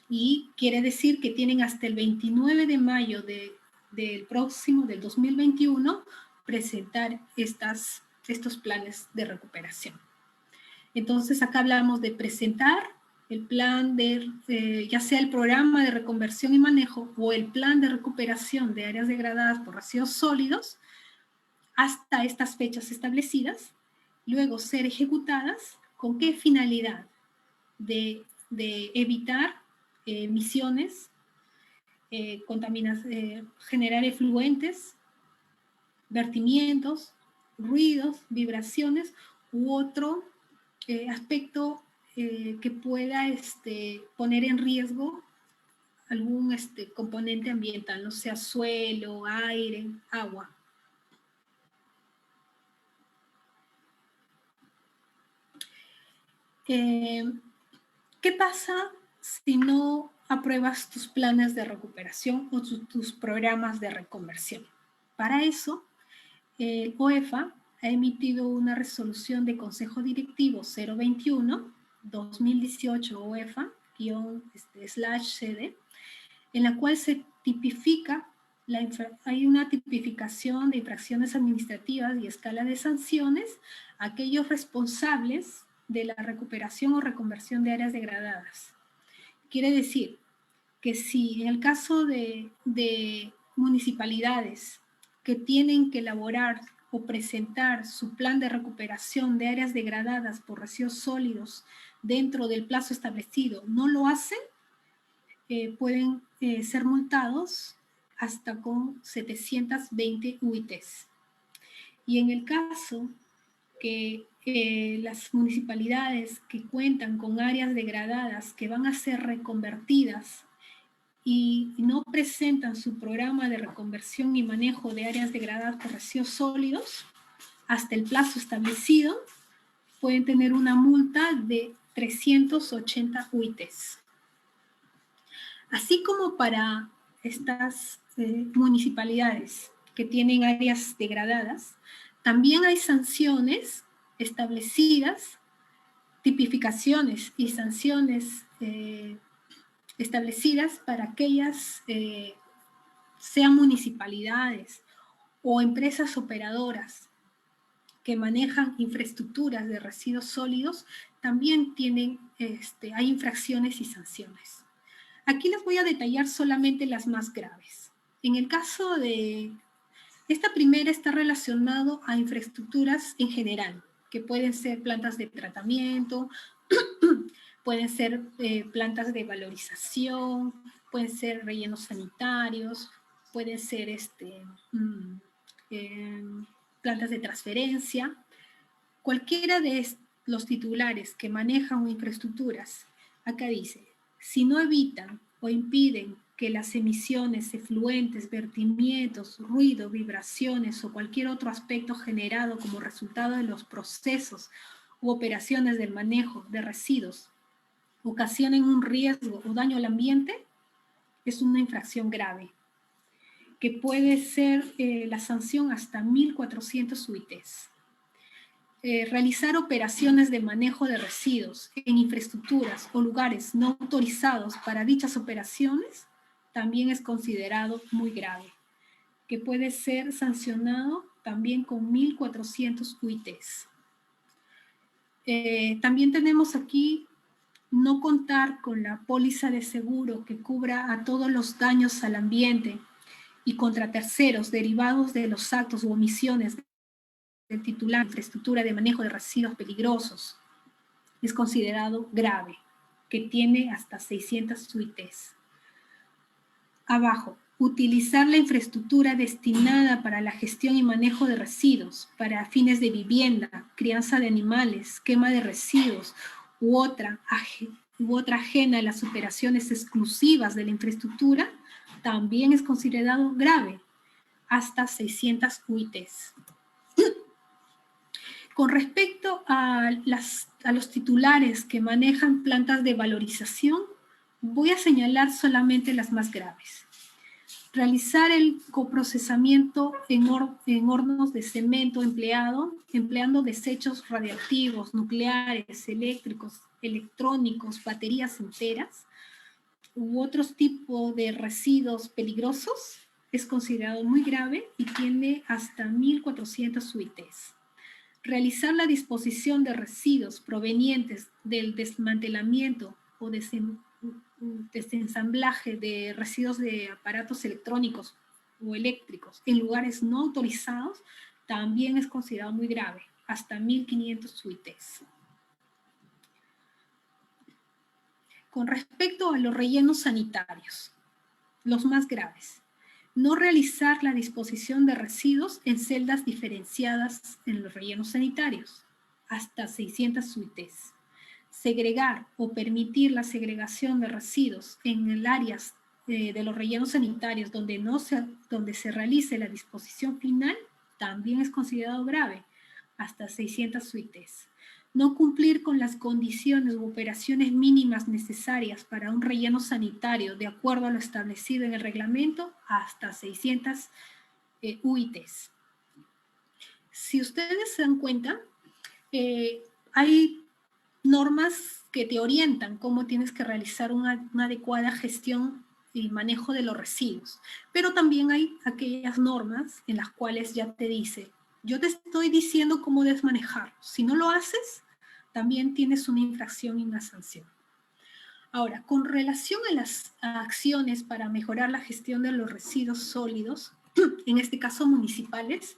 Y quiere decir que tienen hasta el 29 de mayo del 2021, presentar estos planes de recuperación. Entonces, acá hablamos de presentar el plan ya sea el programa de reconversión y manejo o el plan de recuperación de áreas degradadas por residuos sólidos hasta estas fechas establecidas, luego ser ejecutadas. ¿Con qué finalidad? De evitar emisiones, generar efluentes, vertimientos, ruidos, vibraciones u otro aspecto que pueda poner en riesgo algún componente ambiental, no sea suelo, aire, agua. ¿Qué pasa si no apruebas tus planes de recuperación o tus programas de reconversión? Para eso, el OEFA ha emitido una resolución de Consejo Directivo 021-2018 OEFA-/CD, en la cual se tipifica, hay una tipificación de infracciones administrativas y escala de sanciones a aquellos responsables de la recuperación o reconversión de áreas degradadas. Quiere decir que si en el caso de municipalidades que tienen que elaborar o presentar su plan de recuperación de áreas degradadas por residuos sólidos dentro del plazo establecido, no lo hacen, pueden ser multados hasta con 720 UITs. Y en el caso que las municipalidades que cuentan con áreas degradadas que van a ser reconvertidas y no presentan su programa de reconversión y manejo de áreas degradadas por residuos sólidos hasta el plazo establecido, pueden tener una multa de 380 UITs. Así como para estas municipalidades que tienen áreas degradadas, también hay sanciones establecidas, tipificaciones y sanciones establecidas para aquellas, sean municipalidades o empresas operadoras que manejan infraestructuras de residuos sólidos, también hay infracciones y sanciones. Aquí les voy a detallar solamente las más graves. En el caso de esta primera está relacionado a infraestructuras en general, que pueden ser plantas de tratamiento, pueden ser plantas de valorización, pueden ser rellenos sanitarios, pueden ser plantas de transferencia. Cualquiera de los titulares que manejan infraestructuras, acá dice, si no evitan o impiden que las emisiones, efluentes, vertimientos, ruido, vibraciones o cualquier otro aspecto generado como resultado de los procesos u operaciones del manejo de residuos ocasionen un riesgo o daño al ambiente, es una infracción grave, que puede ser la sanción hasta 1.400 UITs. Realizar operaciones de manejo de residuos en infraestructuras o lugares no autorizados para dichas operaciones también es considerado muy grave, que puede ser sancionado también con 1.400 UITs. También tenemos aquí no contar con la póliza de seguro que cubra a todos los daños al ambiente y contra terceros derivados de los actos u omisiones del titular de infraestructura de manejo de residuos peligrosos. Es considerado grave, que tiene hasta 600 UITs. Abajo, utilizar la infraestructura destinada para la gestión y manejo de residuos, para fines de vivienda, crianza de animales, quema de residuos u otra ajena a las operaciones exclusivas de la infraestructura, también es considerado grave, hasta 600 UITs. Con respecto a los titulares que manejan plantas de valorización, voy a señalar solamente las más graves. Realizar el coprocesamiento en hornos de cemento empleando desechos radiactivos, nucleares, eléctricos, electrónicos, baterías enteras u otros tipos de residuos peligrosos, es considerado muy grave y tiene hasta 1.400 UITs. Realizar la disposición de residuos provenientes del desmantelamiento o desensamblaje de residuos de aparatos electrónicos o eléctricos en lugares no autorizados también es considerado muy grave, hasta 1.500 UITs. Con respecto a los rellenos sanitarios, los más graves, no realizar la disposición de residuos en celdas diferenciadas en los rellenos sanitarios, hasta 600 UITs. Segregar o permitir la segregación de residuos en el áreas de los rellenos sanitarios donde se realice la disposición final, también es considerado grave, hasta 600 UITs. No cumplir con las condiciones u operaciones mínimas necesarias para un relleno sanitario de acuerdo a lo establecido en el reglamento, hasta 600 UITs. Si ustedes se dan cuenta, hay normas que te orientan cómo tienes que realizar una adecuada gestión y manejo de los residuos, pero también hay aquellas normas en las cuales ya te dice, yo te estoy diciendo cómo debes manejarlo. Si no lo haces, también tienes una infracción y una sanción. Ahora, con relación a las acciones para mejorar la gestión de los residuos sólidos, en este caso municipales,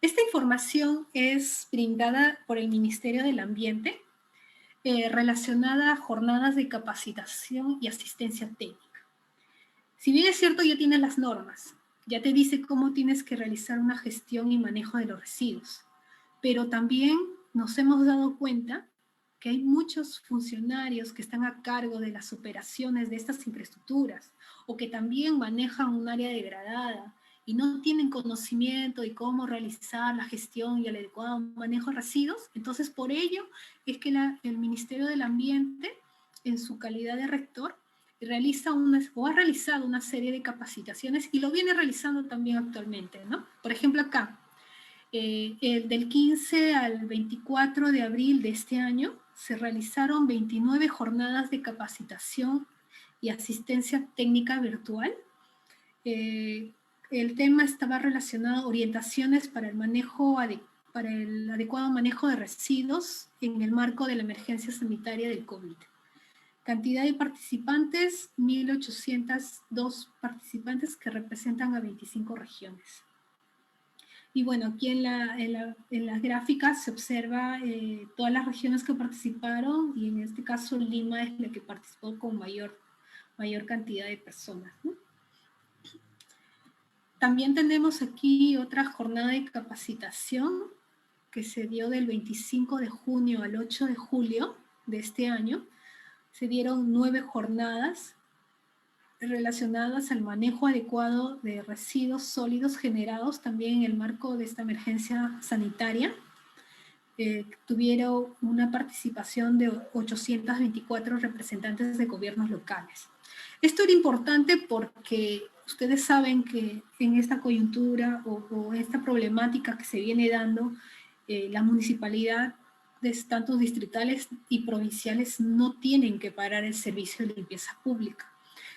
esta información es brindada por el Ministerio del Ambiente relacionada a jornadas de capacitación y asistencia técnica. Si bien es cierto, ya tienes las normas, ya te dice cómo tienes que realizar una gestión y manejo de los residuos, pero también nos hemos dado cuenta que hay muchos funcionarios que están a cargo de las operaciones de estas infraestructuras o que también manejan un área degradada y no tienen conocimiento de cómo realizar la gestión y el adecuado manejo de residuos. Entonces, por ello es que el Ministerio del Ambiente, en su calidad de rector, ha realizado una serie de capacitaciones y lo viene realizando también actualmente, ¿no? Por ejemplo, acá, del 15 al 24 de abril de este año, se realizaron 29 jornadas de capacitación y asistencia técnica virtual. El tema estaba relacionado a orientaciones para el adecuado manejo de residuos en el marco de la emergencia sanitaria del COVID. Cantidad de participantes, 1.802 participantes que representan a 25 regiones. Y bueno, aquí en las gráficas se observa todas las regiones que participaron y en este caso Lima es la que participó con mayor cantidad de personas, ¿no? También tenemos aquí otra jornada de capacitación que se dio del 25 de junio al 8 de julio de este año, se dieron 9 jornadas relacionadas al manejo adecuado de residuos sólidos generados también en el marco de esta emergencia sanitaria. Tuvieron una participación de 824 representantes de gobiernos locales. Esto era importante porque ustedes saben que en esta coyuntura o esta problemática que se viene dando, la municipalidad, tanto distritales y provinciales, no tienen que parar el servicio de limpieza pública.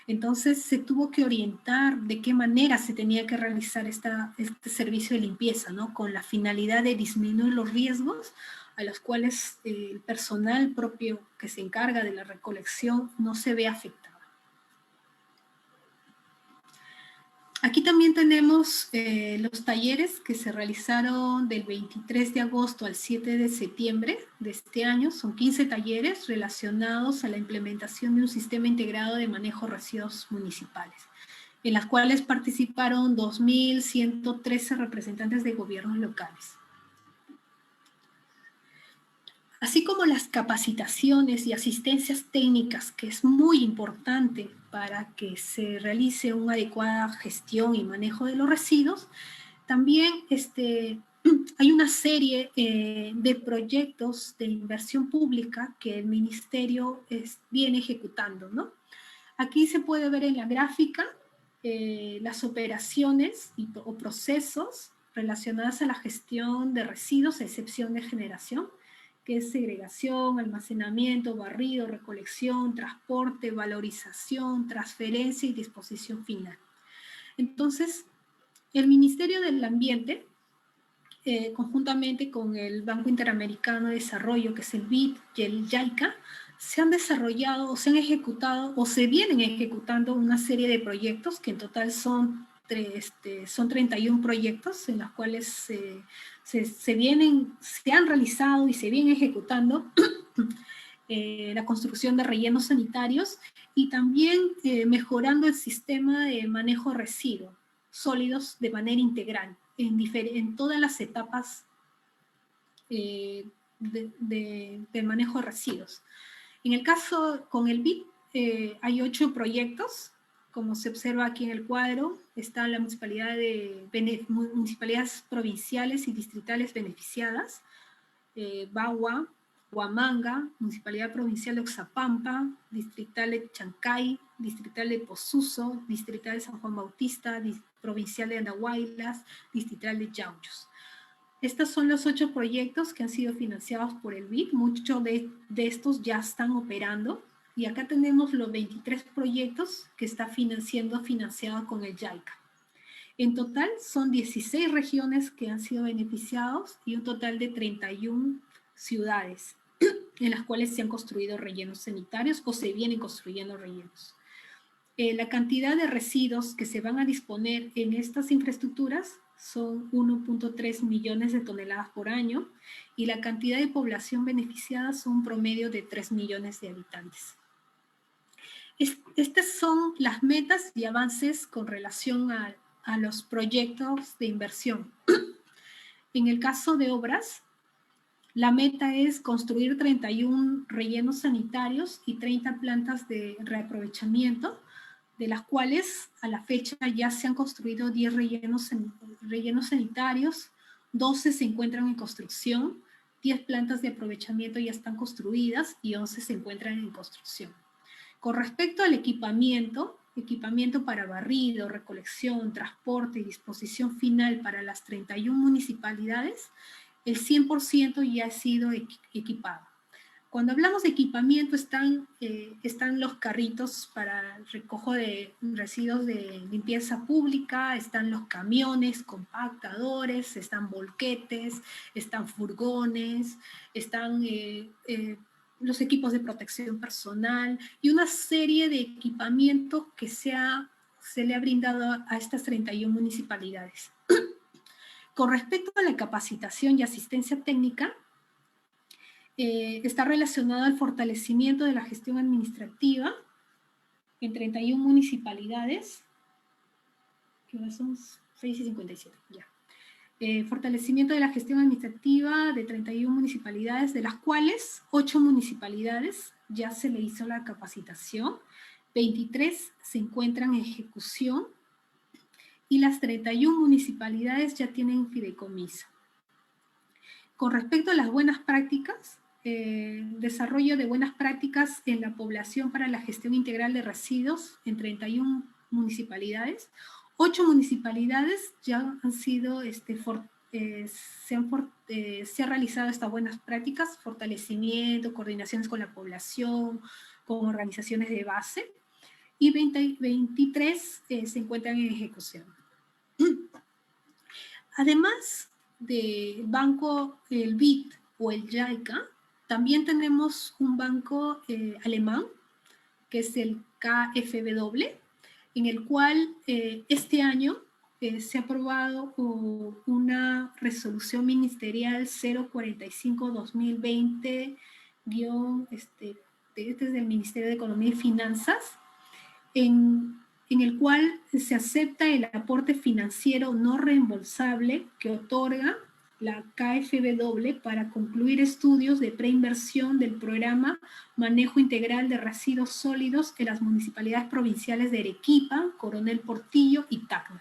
Entonces se tuvo que orientar de qué manera se tenía que realizar este servicio de limpieza, ¿no? Con la finalidad de disminuir los riesgos a los cuales el personal propio que se encarga de la recolección no se ve afectado. Aquí también tenemos los talleres que se realizaron del 23 de agosto al 7 de septiembre de este año. Son 15 talleres relacionados a la implementación de un sistema integrado de manejo de residuos municipales, en las cuales participaron 2.113 representantes de gobiernos locales. Así como las capacitaciones y asistencias técnicas, que es muy importante para que se realice una adecuada gestión y manejo de los residuos, también hay una serie de proyectos de inversión pública que el Ministerio viene ejecutando, ¿no? Aquí se puede ver en la gráfica las operaciones o procesos relacionados a la gestión de residuos, a excepción de generación, que es segregación, almacenamiento, barrido, recolección, transporte, valorización, transferencia y disposición final. Entonces, el Ministerio del Ambiente, conjuntamente con el Banco Interamericano de Desarrollo, que es el BID y el JICA, se han desarrollado o se han ejecutado o se vienen ejecutando una serie de proyectos que en total son 31 proyectos en los cuales se han realizado y se vienen ejecutando la construcción de rellenos sanitarios y también mejorando el sistema de manejo de residuos sólidos de manera integral en todas las etapas del manejo de residuos. En el caso con el BID hay 8 proyectos. Como se observa aquí en el cuadro, están las municipalidades provinciales y distritales beneficiadas, Bagua, Huamanga, Municipalidad Provincial de Oxapampa, Distrital de Chancay, Distrital de Posuso, Distrital de San Juan Bautista, Provincial de Andahuaylas, Distrital de Yauyos. Estos son los 8 proyectos que han sido financiados por el BID. Muchos de estos ya están operando. Y acá tenemos los 23 proyectos que está financiados con el JICA. En total son 16 regiones que han sido beneficiados y un total de 31 ciudades en las cuales se han construido rellenos sanitarios o se vienen construyendo rellenos. La cantidad de residuos que se van a disponer en estas infraestructuras son 1.3 millones de toneladas por año y la cantidad de población beneficiada son un promedio de 3 millones de habitantes. Estas son las metas y avances con relación a los proyectos de inversión. En el caso de obras, la meta es construir 31 rellenos sanitarios y 30 plantas de reaprovechamiento, de las cuales a la fecha ya se han construido 10 rellenos sanitarios, 12 se encuentran en construcción, 10 plantas de aprovechamiento ya están construidas y 11 se encuentran en construcción. Con respecto al equipamiento para barrido, recolección, transporte y disposición final para las 31 municipalidades, el 100% ya ha sido equipado. Cuando hablamos de equipamiento están los carritos para recojo de residuos de limpieza pública, están los camiones, compactadores, están volquetes, están furgones, están los equipos de protección personal y una serie de equipamientos que se le ha brindado a estas 31 municipalidades. Con respecto a la capacitación y asistencia técnica, está relacionado al fortalecimiento de la gestión administrativa en 31 municipalidades, que ahora son 6:57, ya. Fortalecimiento de la gestión administrativa de 31 municipalidades, de las cuales 8 municipalidades ya se le hizo la capacitación, 23 se encuentran en ejecución y las 31 municipalidades ya tienen fideicomiso. Con respecto a las buenas prácticas, desarrollo de buenas prácticas en la población para la gestión integral de residuos en 31 municipalidades. 8 municipalidades ya han sido, se ha realizado estas buenas prácticas, fortalecimiento, coordinaciones con la población, con organizaciones de base, y 23 se encuentran en ejecución. Además del banco, el BID o el JICA, también tenemos un banco alemán, que es el KfW, en el cual este año se ha aprobado una resolución ministerial 045-2020, desde el Ministerio de Economía y Finanzas, en el cual se acepta el aporte financiero no reembolsable que otorga la KfW para concluir estudios de preinversión del programa Manejo Integral de Residuos Sólidos en las municipalidades provinciales de Arequipa, Coronel Portillo y Tacna.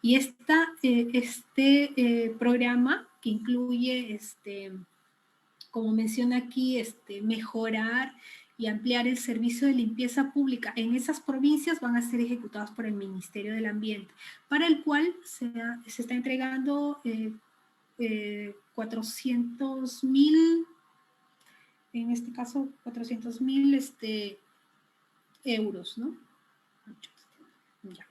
Y este programa, que incluye, como menciona aquí, mejorar y ampliar el servicio de limpieza pública en esas provincias, van a ser ejecutados por el Ministerio del Ambiente, para el cual se está entregando 400.000, en este caso 400.000 euros, ¿no? Ya.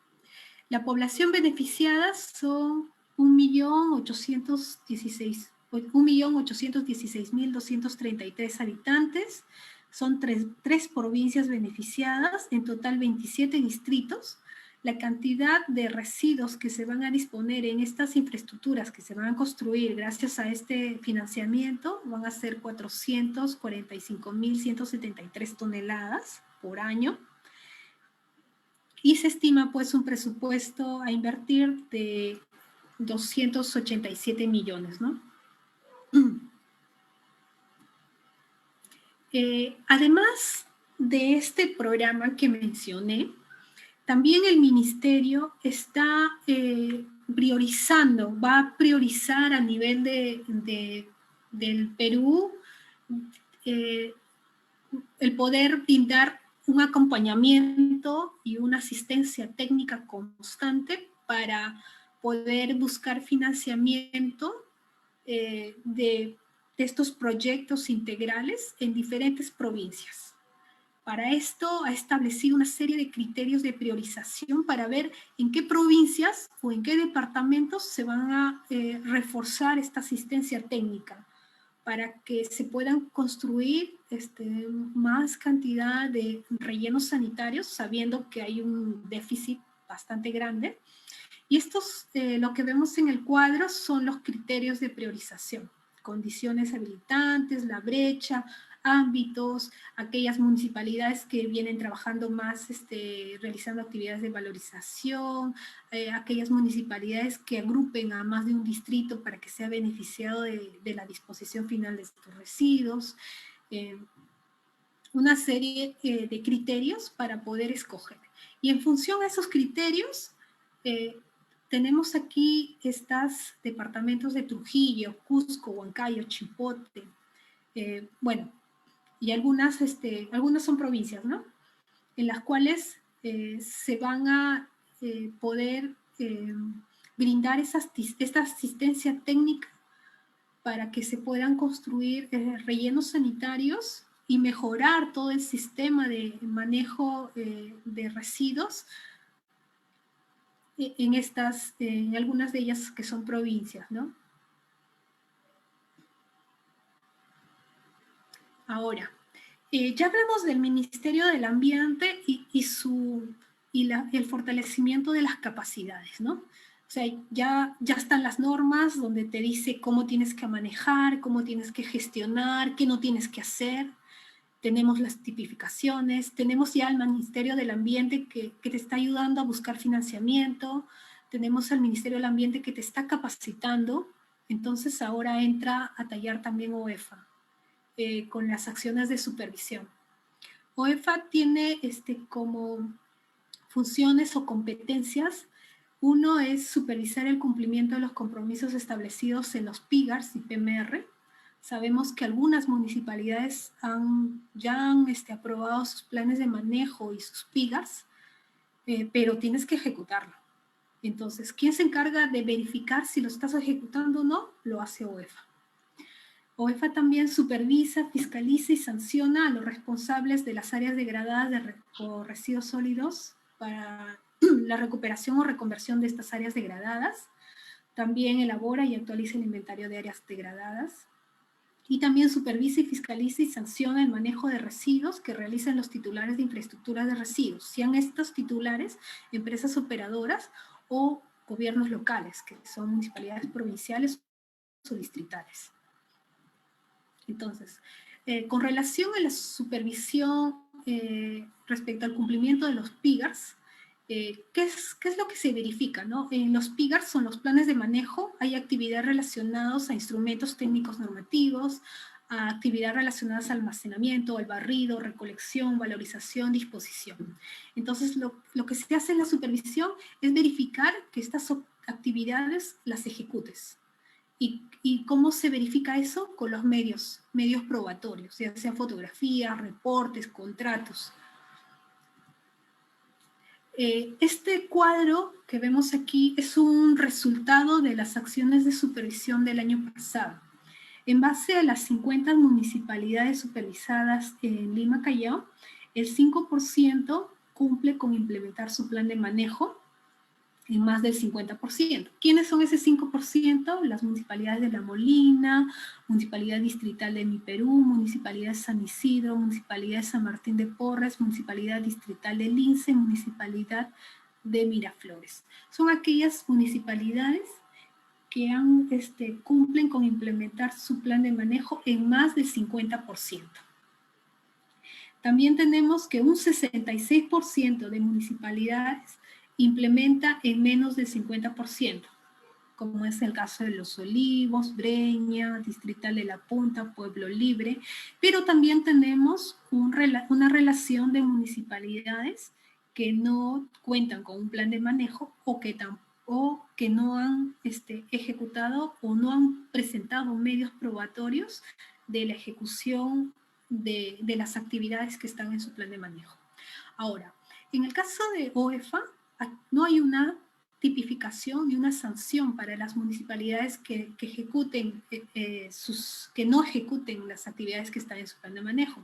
La población beneficiada son 1.816.233 habitantes. Son tres provincias beneficiadas, en total 27 distritos. La cantidad de residuos que se van a disponer en estas infraestructuras que se van a construir gracias a este financiamiento van a ser 445.173 toneladas por año. Y se estima pues un presupuesto a invertir de 287 millones, ¿no? Además de este programa que mencioné, también el Ministerio está priorizando, va a priorizar a nivel del Perú el poder brindar un acompañamiento y una asistencia técnica constante para poder buscar financiamiento de estos proyectos integrales en diferentes provincias. Para esto ha establecido una serie de criterios de priorización para ver en qué provincias o en qué departamentos se van a reforzar esta asistencia técnica para que se puedan construir más cantidad de rellenos sanitarios, sabiendo que hay un déficit bastante grande. Y estos, lo que vemos en el cuadro son los criterios de priorización: condiciones habilitantes, la brecha, ámbitos, aquellas municipalidades que vienen trabajando más, realizando actividades de valorización, aquellas municipalidades que agrupen a más de un distrito para que sea beneficiado de la disposición final de estos residuos, una serie de criterios para poder escoger. Y en función a esos criterios, tenemos aquí estos departamentos de Trujillo, Cusco, Huancayo, Chipote, bueno, y algunas son provincias, ¿no? En las cuales se van a poder brindar esta asistencia técnica para que se puedan construir rellenos sanitarios y mejorar todo el sistema de manejo de residuos en algunas de ellas que son provincias, ¿no? Ahora, ya hablamos del Ministerio del Ambiente y el fortalecimiento de las capacidades, ¿no? O sea, ya están las normas donde te dice cómo tienes que manejar, cómo tienes que gestionar, qué no tienes que hacer. Tenemos las tipificaciones, tenemos ya el Ministerio del Ambiente que te está ayudando a buscar financiamiento, tenemos al Ministerio del Ambiente que te está capacitando, entonces ahora entra a tallar también OEFA, con las acciones de supervisión. OEFA tiene como funciones o competencias. Uno es supervisar el cumplimiento de los compromisos establecidos en los PIGARs y PMR. Sabemos que algunas municipalidades ya han aprobado sus planes de manejo y sus PIGARs, pero tienes que ejecutarlo. Entonces, ¿quién se encarga de verificar si lo estás ejecutando o no? Lo hace OEFA. OEFA también supervisa, fiscaliza y sanciona a los responsables de las áreas degradadas por residuos sólidos para la recuperación o reconversión de estas áreas degradadas. También elabora y actualiza el inventario de áreas degradadas. Y también supervisa y fiscaliza y sanciona el manejo de residuos que realizan los titulares de infraestructuras de residuos, sean estos titulares empresas operadoras o gobiernos locales, que son municipalidades provinciales o distritales. Entonces, con relación a la supervisión respecto al cumplimiento de los PIGARs, ¿qué es lo que se verifica, ¿no? En los PIGARs son los planes de manejo, hay actividades relacionadas a instrumentos técnicos normativos, a actividades relacionadas al almacenamiento, al barrido, recolección, valorización, disposición. Entonces, lo que se hace en la supervisión es verificar que estas actividades las ejecutes. ¿Y cómo se verifica eso? Con los medios probatorios, ya sean fotografías, reportes, contratos. Este cuadro que vemos aquí es un resultado de las acciones de supervisión del año pasado. En base a las 50 municipalidades supervisadas en Lima, Callao, el 5% cumple con implementar su plan de manejo en más del 50%. ¿Quiénes son ese 5%? Las municipalidades de La Molina, Municipalidad Distrital de Mi Perú, Municipalidad de San Isidro, Municipalidad de San Martín de Porres, Municipalidad Distrital de Lince, Municipalidad de Miraflores. Son aquellas municipalidades que cumplen con implementar su plan de manejo en más del 50%. También tenemos que un 66% de municipalidades implementa en menos del 50%, como es el caso de Los Olivos, Breña, Distrital de La Punta, Pueblo Libre, pero también tenemos una relación de municipalidades que no cuentan con un plan de manejo o que no han ejecutado o no han presentado medios probatorios de la ejecución de las actividades que están en su plan de manejo. Ahora, en el caso de OEFA, no hay una tipificación ni una sanción para las municipalidades que no ejecuten las actividades que están en su plan de manejo.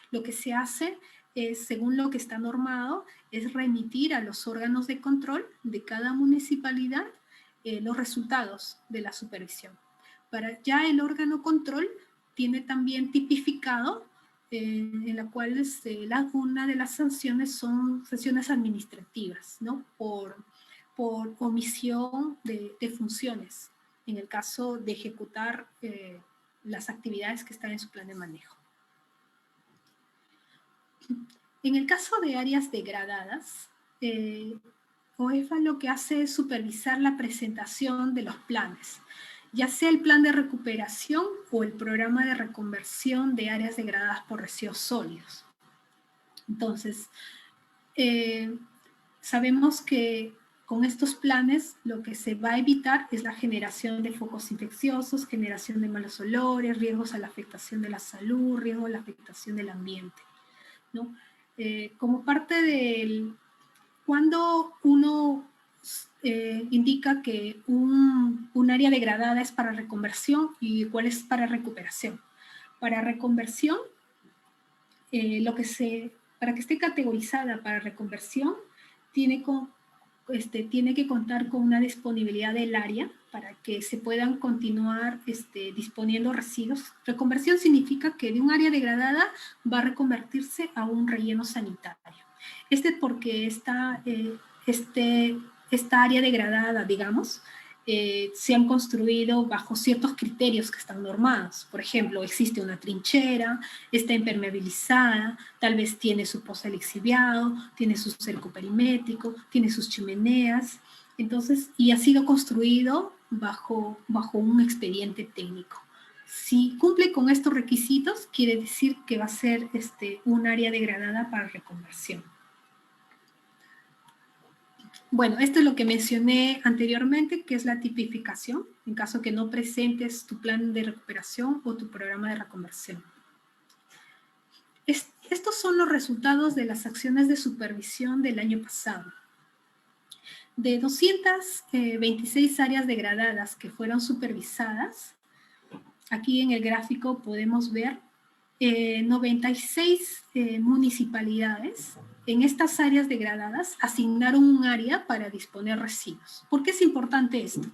Lo que se hace es, según lo que está normado, es remitir a los órganos de control de cada municipalidad los resultados de la supervisión. Ya el órgano control tiene también tipificado en la cual una de las sanciones son sanciones administrativas, ¿no? Por omisión de funciones, en el caso de ejecutar las actividades que están en su plan de manejo. En el caso de áreas degradadas, OEFA lo que hace es supervisar la presentación de los planes, ya sea el plan de recuperación o el programa de reconversión de áreas degradadas por residuos sólidos. Entonces, sabemos que con estos planes lo que se va a evitar es la generación de focos infecciosos, generación de malos olores, riesgos a la afectación de la salud, riesgo a la afectación del ambiente, ¿no? Como parte del... Cuando uno indica que un área degradada es para reconversión y cuál es para recuperación. Para reconversión, para que esté categorizada para reconversión, tiene que contar con una disponibilidad del área para que se puedan continuar disponiendo residuos. Reconversión significa que de un área degradada va a reconvertirse a un relleno sanitario. Porque esta área degradada, digamos, se han construido bajo ciertos criterios que están normados. Por ejemplo, existe una trinchera, está impermeabilizada, tal vez tiene su pozo lixiviado, tiene su cerco perimétrico, tiene sus chimeneas, entonces, y ha sido construido bajo un expediente técnico. Si cumple con estos requisitos, quiere decir que va a ser un área degradada para reconversión. Bueno, esto es lo que mencioné anteriormente, que es la tipificación, en caso que no presentes tu plan de recuperación o tu programa de reconversión. Estos son los resultados de las acciones de supervisión del año pasado. De 226 áreas degradadas que fueron supervisadas, aquí en el gráfico podemos ver 96 municipalidades en estas áreas degradadas asignaron un área para disponer residuos. ¿Por qué es importante esto?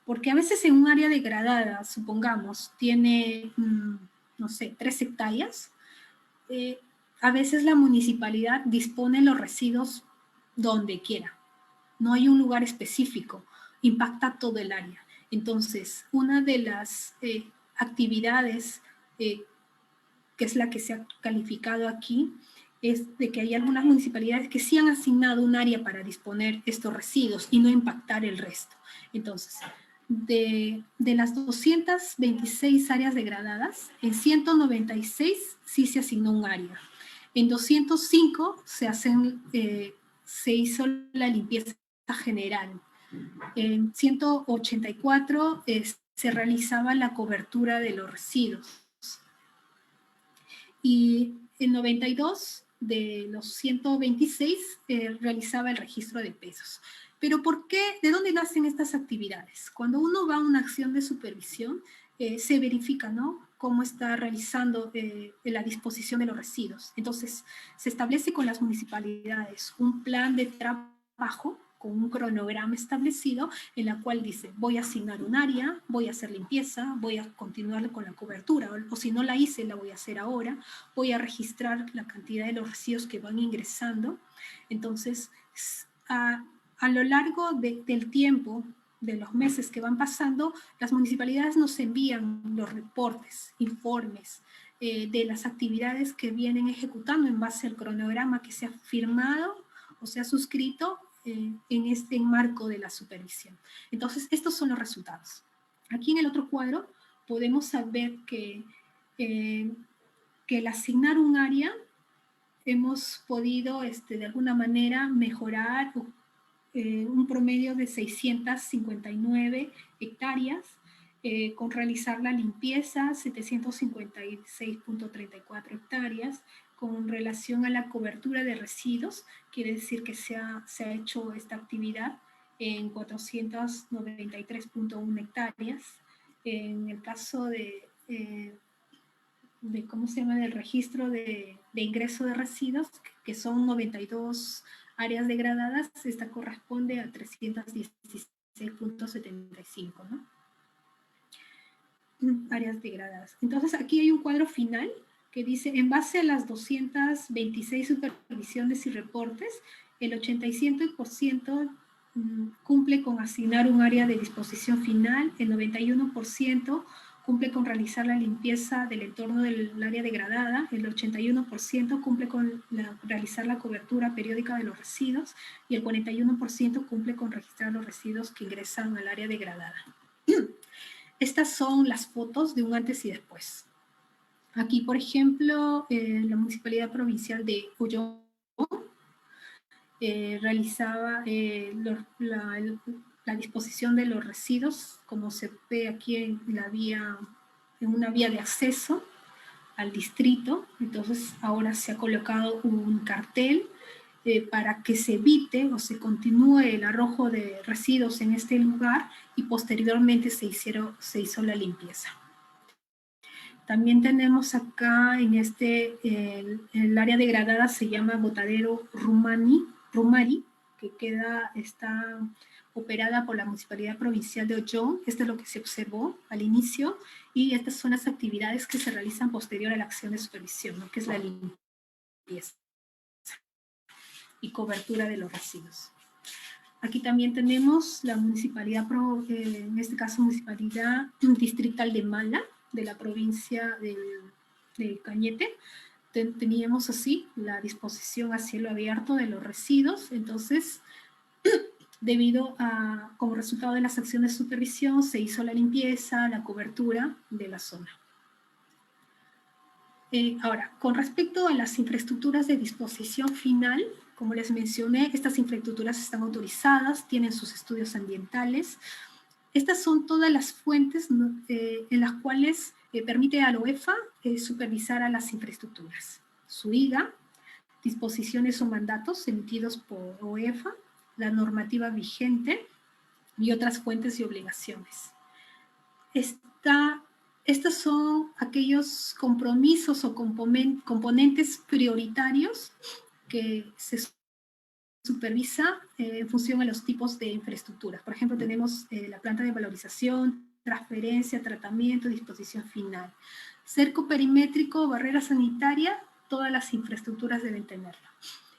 Porque a veces en un área degradada, supongamos, tiene, no sé, 3 hectáreas, a veces la municipalidad dispone los residuos donde quiera. No hay un lugar específico, impacta todo el área. Entonces, una de las actividades que es la que se ha calificado aquí, es de que hay algunas municipalidades que sí han asignado un área para disponer estos residuos y no impactar el resto. Entonces, de las 226 áreas degradadas, en 196 sí se asignó un área. En 205 se hizo la limpieza general. En 184 se realizaba la cobertura de los residuos. Y en 92 de los 126 realizaba el registro de pesos. Pero ¿por qué? ¿De dónde nacen estas actividades? Cuando uno va a una acción de supervisión, se verifica, ¿no?, cómo está realizando la disposición de los residuos. Entonces, se establece con las municipalidades un plan de trabajo con un cronograma establecido en la cual dice, voy a asignar un área, voy a hacer limpieza, voy a continuar con la cobertura, o si no la hice, la voy a hacer ahora, voy a registrar la cantidad de los residuos que van ingresando. Entonces, a lo largo del tiempo, de los meses que van pasando, las municipalidades nos envían los reportes, informes de las actividades que vienen ejecutando en base al cronograma que se ha firmado o se ha suscrito en este marco de la supervisión. Entonces, estos son los resultados. Aquí en el otro cuadro podemos saber que al asignar un área hemos podido de alguna manera mejorar un promedio de 659 hectáreas, con realizar la limpieza 756.34 hectáreas, con relación a la cobertura de residuos, quiere decir que se ha hecho esta actividad en 493.1 hectáreas. En el caso ¿cómo se llama?, del registro de ingreso de residuos, que son 92 áreas degradadas, esta corresponde a 316.75, ¿no? Áreas degradadas. Entonces, aquí hay un cuadro final que dice, en base a las 226 supervisiones y reportes, el 87% cumple con asignar un área de disposición final, el 91% cumple con realizar la limpieza del entorno del área degradada, el 81% cumple con realizar la cobertura periódica de los residuos y el 41% cumple con registrar los residuos que ingresan al área degradada. Estas son las fotos de un antes y después. Aquí, por ejemplo, la Municipalidad Provincial de Ullón realizaba la disposición de los residuos, como se ve aquí en una vía de acceso al distrito. Entonces, ahora se ha colocado un cartel para que se evite o se continúe el arrojo de residuos en este lugar y posteriormente se hizo la limpieza. También tenemos acá en el área degradada se llama Botadero Rumari, que está operada por la Municipalidad Provincial de Ullón. Esto es lo que se observó al inicio, y estas son las actividades que se realizan posterior a la acción de supervisión, ¿no?, que es la limpieza y cobertura de los residuos. Aquí también tenemos la municipalidad, en este caso Municipalidad Distrital de Mala, de la provincia de Cañete. Teníamos así la disposición a cielo abierto de los residuos. Entonces, como resultado de las acciones de supervisión, se hizo la limpieza, la cobertura de la zona. Ahora, con respecto a las infraestructuras de disposición final, como les mencioné, estas infraestructuras están autorizadas, tienen sus estudios ambientales. Estas son todas las fuentes en las cuales permite a la OEFA supervisar a las infraestructuras. Su IGA, disposiciones o mandatos emitidos por OEFA, la normativa vigente y otras fuentes y obligaciones. Estos son aquellos compromisos o componentes prioritarios que se supervisa en función a los tipos de infraestructuras. Por ejemplo, tenemos la planta de valorización, transferencia, tratamiento, disposición final. Cerco perimétrico, barrera sanitaria, todas las infraestructuras deben tenerlo.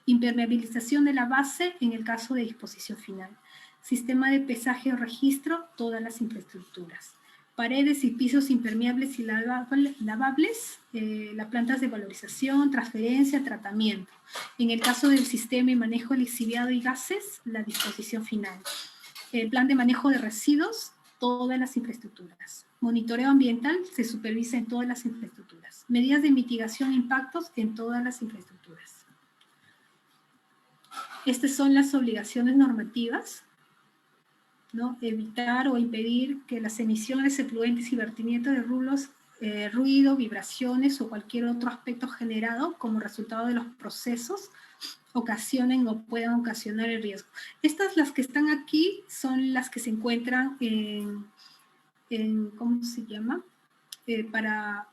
Impermeabilización de la base en el caso de disposición final. Sistema de pesaje o registro, todas las infraestructuras. Paredes y pisos impermeables y lavables, las plantas de valorización, transferencia, tratamiento. En el caso del sistema y manejo de lixiviado y gases, la disposición final. El plan de manejo de residuos, todas las infraestructuras. Monitoreo ambiental se supervisa en todas las infraestructuras. Medidas de mitigación de impactos en todas las infraestructuras. Estas son las obligaciones normativas, ¿no? Evitar o impedir que las emisiones, efluentes y vertimientos de ruido, vibraciones o cualquier otro aspecto generado como resultado de los procesos ocasionen o puedan ocasionar el riesgo. Estas, las que están aquí, son las que se encuentran en ¿cómo se llama? En la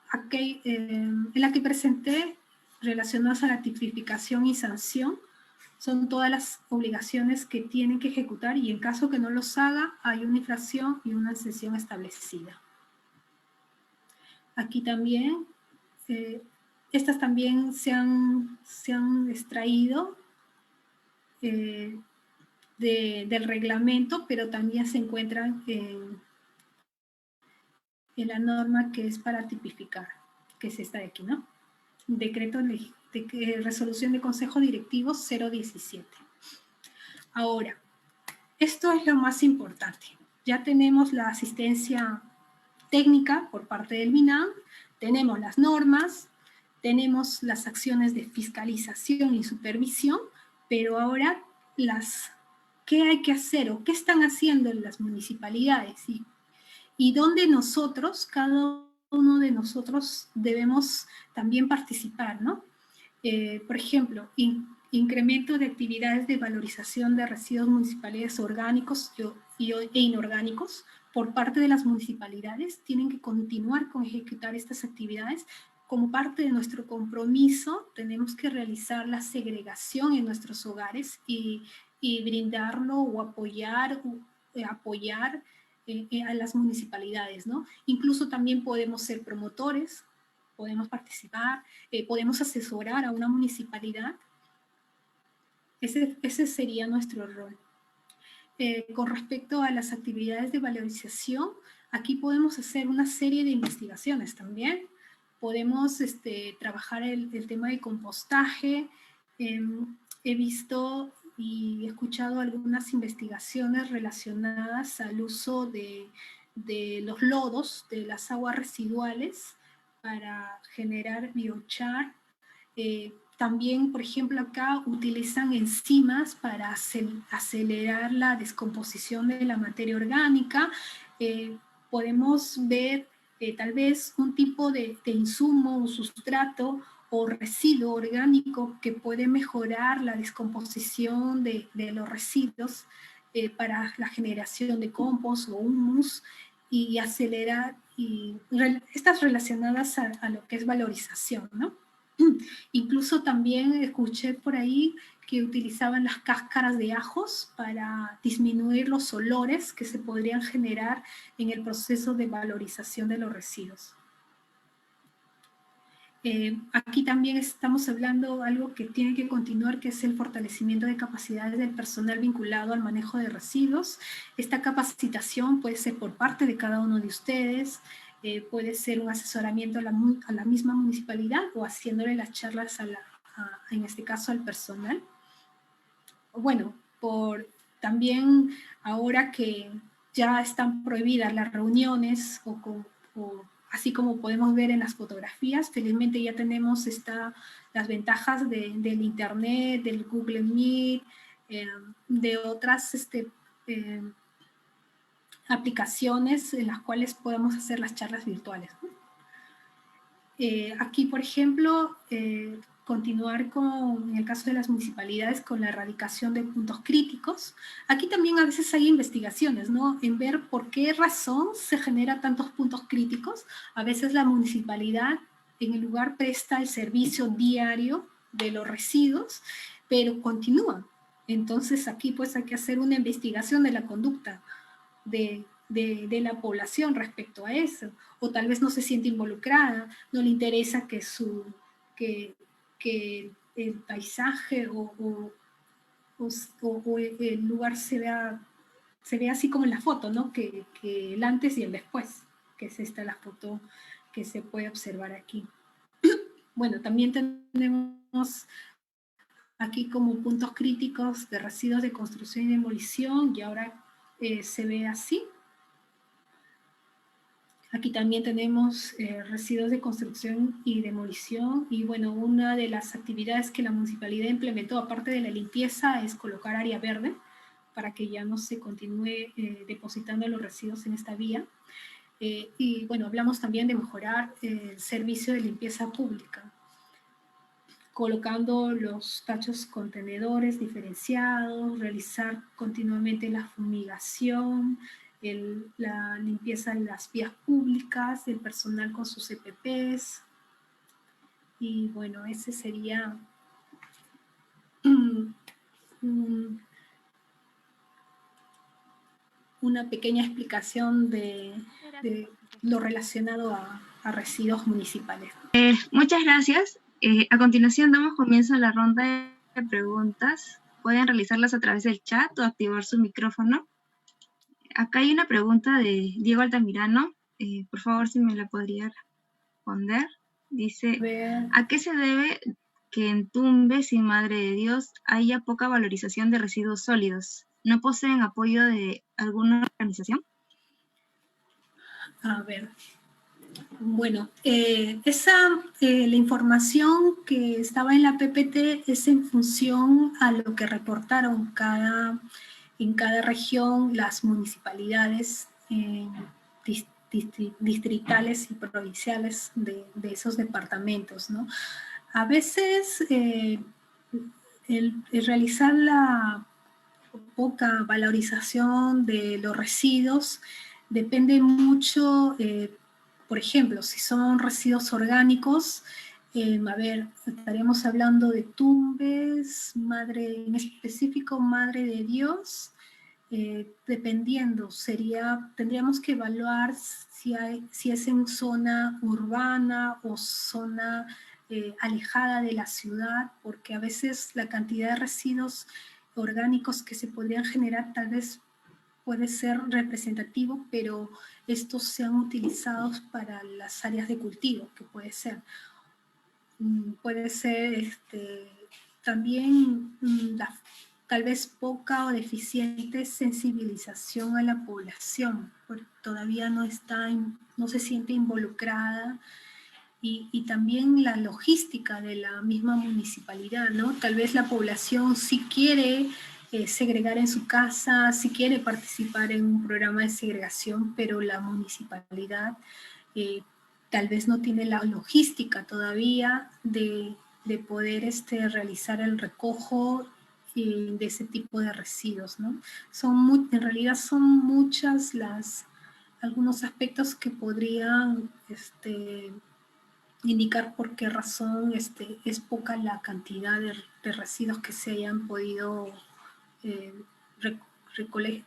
que presenté relacionadas a la tipificación y sanción. Son todas las obligaciones que tienen que ejecutar y en caso que no los haga, hay una infracción y una sanción establecida. Aquí también, estas también se han extraído del reglamento, pero también se encuentran en la norma que es para tipificar, que es esta de aquí, ¿no? Decreto de resolución de Consejo Directivo 017. Ahora, esto es lo más importante. Ya tenemos la asistencia técnica por parte del MINAM, tenemos las normas, tenemos las acciones de fiscalización y supervisión, pero ahora ¿qué hay que hacer o qué están haciendo las municipalidades? Y dónde nosotros, cada uno de nosotros, debemos también participar, ¿no? Por ejemplo, incremento de actividades de valorización de residuos municipales orgánicos e inorgánicos por parte de las municipalidades. Tienen que continuar con ejecutar estas actividades. Como parte de nuestro compromiso, tenemos que realizar la segregación en nuestros hogares y brindarlo o apoyar a las municipalidades, ¿no? Incluso también podemos ser promotores, podemos participar, podemos asesorar a una municipalidad. Ese sería nuestro rol. Con respecto a las actividades de valorización, aquí podemos hacer una serie de investigaciones también. Podemos trabajar el tema de compostaje. He visto y he escuchado algunas investigaciones relacionadas al uso de los lodos, de las aguas residuales, para generar biochar. También, por ejemplo, acá utilizan enzimas para acelerar la descomposición de la materia orgánica. Podemos ver tal vez un tipo de insumo o sustrato o residuo orgánico que puede mejorar la descomposición de los residuos para la generación de compost o humus y acelerar estas relacionadas a lo que es valorización, ¿no? Incluso también escuché por ahí que utilizaban las cáscaras de ajos para disminuir los olores que se podrían generar en el proceso de valorización de los residuos. Aquí también estamos hablando de algo que tiene que continuar, que es el fortalecimiento de capacidades del personal vinculado al manejo de residuos. Esta capacitación puede ser por parte de cada uno de ustedes, puede ser un asesoramiento a la misma municipalidad o haciéndole las charlas en este caso al personal. Bueno, también ahora que ya están prohibidas las reuniones así como podemos ver en las fotografías, felizmente ya tenemos las ventajas del internet, del Google Meet, de otras aplicaciones en las cuales podemos hacer las charlas virtuales, ¿no? Aquí, por ejemplo, continuar en el caso de las municipalidades, con la erradicación de puntos críticos. Aquí también a veces hay investigaciones, ¿no? En ver por qué razón se generan tantos puntos críticos. A veces la municipalidad en el lugar presta el servicio diario de los residuos, pero continúan. Entonces aquí pues hay que hacer una investigación de la conducta de la población respecto a eso, o tal vez no se siente involucrada, no le interesa que el paisaje o el lugar se vea así como en la foto, ¿no? Que el antes y el después, que es esta la foto que se puede observar aquí. Bueno, también tenemos aquí como puntos críticos de residuos de construcción y demolición, y ahora se ve así. Aquí también tenemos residuos de construcción y demolición, y bueno, una de las actividades que la municipalidad implementó, aparte de la limpieza, es colocar área verde para que ya no se continúe depositando los residuos en esta vía. Y bueno, hablamos también de mejorar el servicio de limpieza pública, colocando los tachos contenedores diferenciados, realizar continuamente la fumigación, la limpieza de las vías públicas, el personal con sus EPPs. Y bueno, ese sería una pequeña explicación de lo relacionado a residuos municipales. Muchas gracias. A continuación damos comienzo a la ronda de preguntas. Pueden realizarlas a través del chat o activar su micrófono. Acá hay una pregunta de Diego Altamirano. Por favor, si me la podría responder. Dice, ¿a qué se debe que en Tumbes y Madre de Dios haya poca valorización de residuos sólidos? ¿No poseen apoyo de alguna organización? A ver, bueno, la información que estaba en la PPT es en función a lo que reportaron en cada región las municipalidades distritales y provinciales de esos departamentos, ¿no? A veces el realizar la poca valorización de los residuos depende mucho, por ejemplo, si son residuos orgánicos, a ver, estaríamos hablando de Tumbes, en específico Madre de Dios, dependiendo, tendríamos que evaluar si es en zona urbana o zona alejada de la ciudad, porque a veces la cantidad de residuos orgánicos que se podrían generar tal vez puede ser representativo, pero estos sean utilizados para las áreas de cultivo, que puede ser. Puede ser también tal vez poca o deficiente sensibilización a la población, porque todavía no se siente involucrada, y también la logística de la misma municipalidad, ¿no? Tal vez la población sí quiere segregar en su casa, sí quiere participar en un programa de segregación, pero la municipalidad tal vez no tiene la logística todavía de poder realizar el recojo de ese tipo de residuos, ¿no? En realidad son muchas algunos aspectos que podrían indicar por qué razón es poca la cantidad de residuos que se hayan podido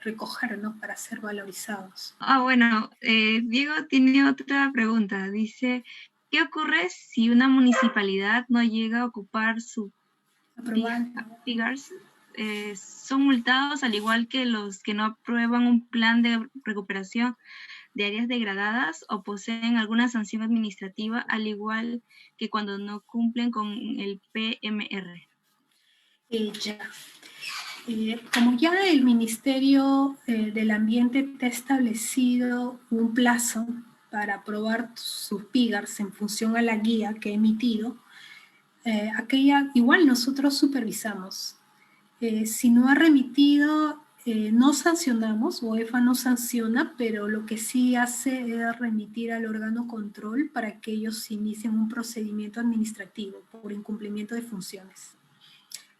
recoger, ¿no? Para ser valorizados. Bueno, Diego tiene otra pregunta. Dice, ¿qué ocurre si una municipalidad no llega a ocupar su Aprobar. PIGARS? Son multados al igual que los que no aprueban un plan de recuperación de áreas degradadas o poseen alguna sanción administrativa, al igual que cuando no cumplen con el PMR. Ya. Como ya el Ministerio del Ambiente te ha establecido un plazo para aprobar sus PIGARs en función a la guía que ha emitido, aquella igual nosotros supervisamos. Si no ha remitido, no sancionamos, UEFA no sanciona, pero lo que sí hace es remitir al órgano control para que ellos inicien un procedimiento administrativo por incumplimiento de funciones.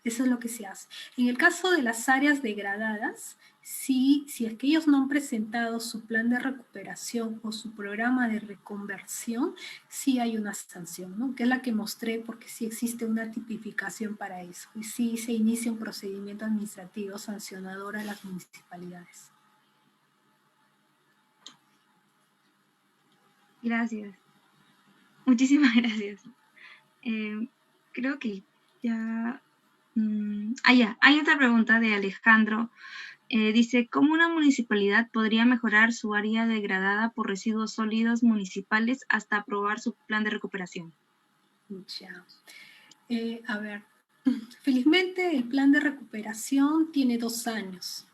Eso es lo que se hace. En el caso de las áreas degradadas, si es que ellos no han presentado su plan de recuperación o su programa de reconversión, sí hay una sanción, ¿no? Que es la que mostré, porque sí existe una tipificación para eso. Y sí se inicia un procedimiento administrativo sancionador a las municipalidades. Gracias. Muchísimas gracias. Creo que ya... ya, hay otra pregunta de Alejandro. Dice, ¿cómo una municipalidad podría mejorar su área degradada por residuos sólidos municipales hasta aprobar su plan de recuperación? Ya. A ver, felizmente el plan de recuperación tiene 2 años.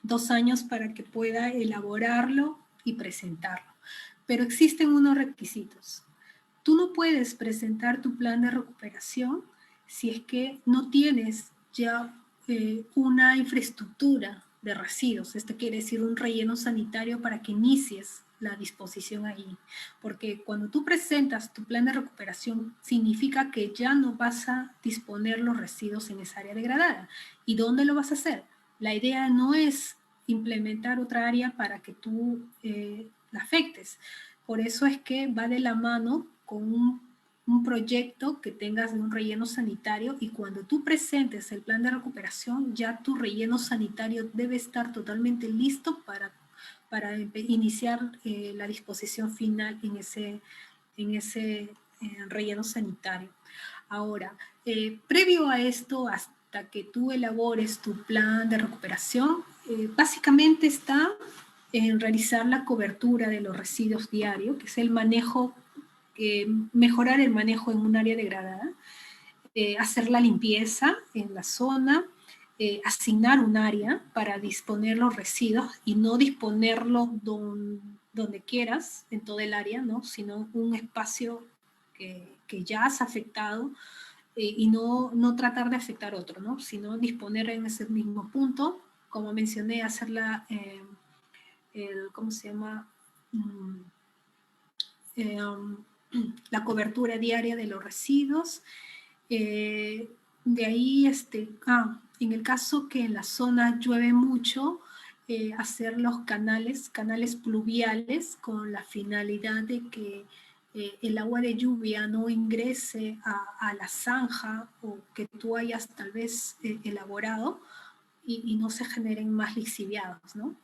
2 años para que pueda elaborarlo y presentarlo. Pero existen unos requisitos. Tú no puedes presentar tu plan de recuperación si es que no tienes ya una infraestructura de residuos. Esto quiere decir un relleno sanitario para que inicies la disposición ahí. Porque cuando tú presentas tu plan de recuperación, significa que ya no vas a disponer los residuos en esa área degradada. ¿Y dónde lo vas a hacer? La idea no es implementar otra área para que tú la afectes. Por eso es que va de la mano con un proyecto que tengas de un relleno sanitario, y cuando tú presentes el plan de recuperación, ya tu relleno sanitario debe estar totalmente listo para iniciar la disposición final en ese relleno sanitario. Ahora, previo a esto, hasta que tú elabores tu plan de recuperación, básicamente está en realizar la cobertura de los residuos diarios, que es el manejo, mejorar el manejo en un área degradada, hacer la limpieza en la zona, asignar un área para disponer los residuos y no disponerlo donde quieras, en todo el área, ¿no? Sino un espacio que ya has afectado, y no tratar de afectar otro, ¿no? Sino disponer en ese mismo punto, como mencioné, hacer ¿cómo se llama? La cobertura diaria de los residuos. De ahí, en el caso que en la zona llueve mucho, hacer los canales pluviales con la finalidad de que el agua de lluvia no ingrese a la zanja o que tú hayas tal vez elaborado, y no se generen más lixiviados, ¿no?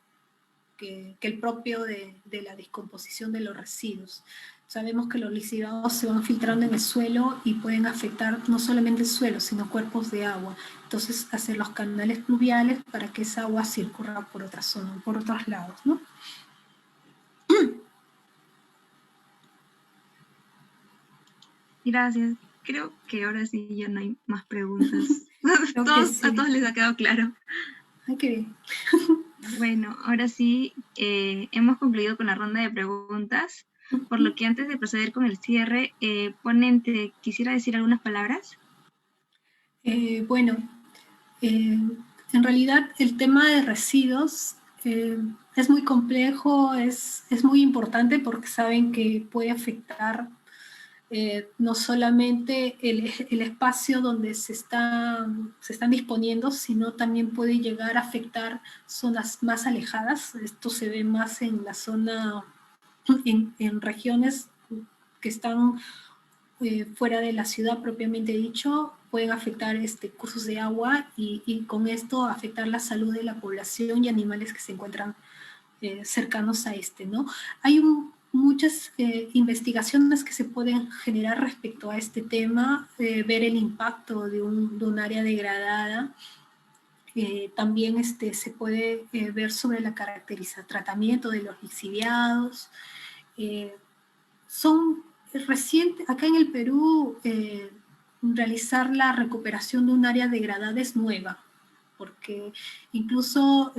Que el propio de la descomposición de los residuos. Sabemos que los lixiviados se van filtrando en el suelo y pueden afectar no solamente el suelo, sino cuerpos de agua. Entonces, hacer los canales pluviales para que esa agua circula por otras zonas, por otros lados, ¿no? Gracias. Creo que ahora sí ya no hay más preguntas. Sí. A todos les ha quedado claro. Ay, qué bien. Bueno, ahora sí hemos concluido con la ronda de preguntas, por lo que antes de proceder con el cierre, ponente, ¿quisiera decir algunas palabras? Bueno, en realidad el tema de residuos es muy complejo, es muy importante, porque saben que puede afectar no solamente el espacio donde se están disponiendo, sino también puede llegar a afectar zonas más alejadas. Esto se ve más en la zona, en regiones que están fuera de la ciudad propiamente dicho, pueden afectar cursos de agua, y con esto afectar la salud de la población y animales que se encuentran cercanos a ¿no? Hay muchas investigaciones que se pueden generar respecto a este tema, ver el impacto de un área degradada. También se puede ver sobre la caracterización, tratamiento de los lixiviados. Son recientes, acá en el Perú, realizar la recuperación de un área degradada es nueva, porque incluso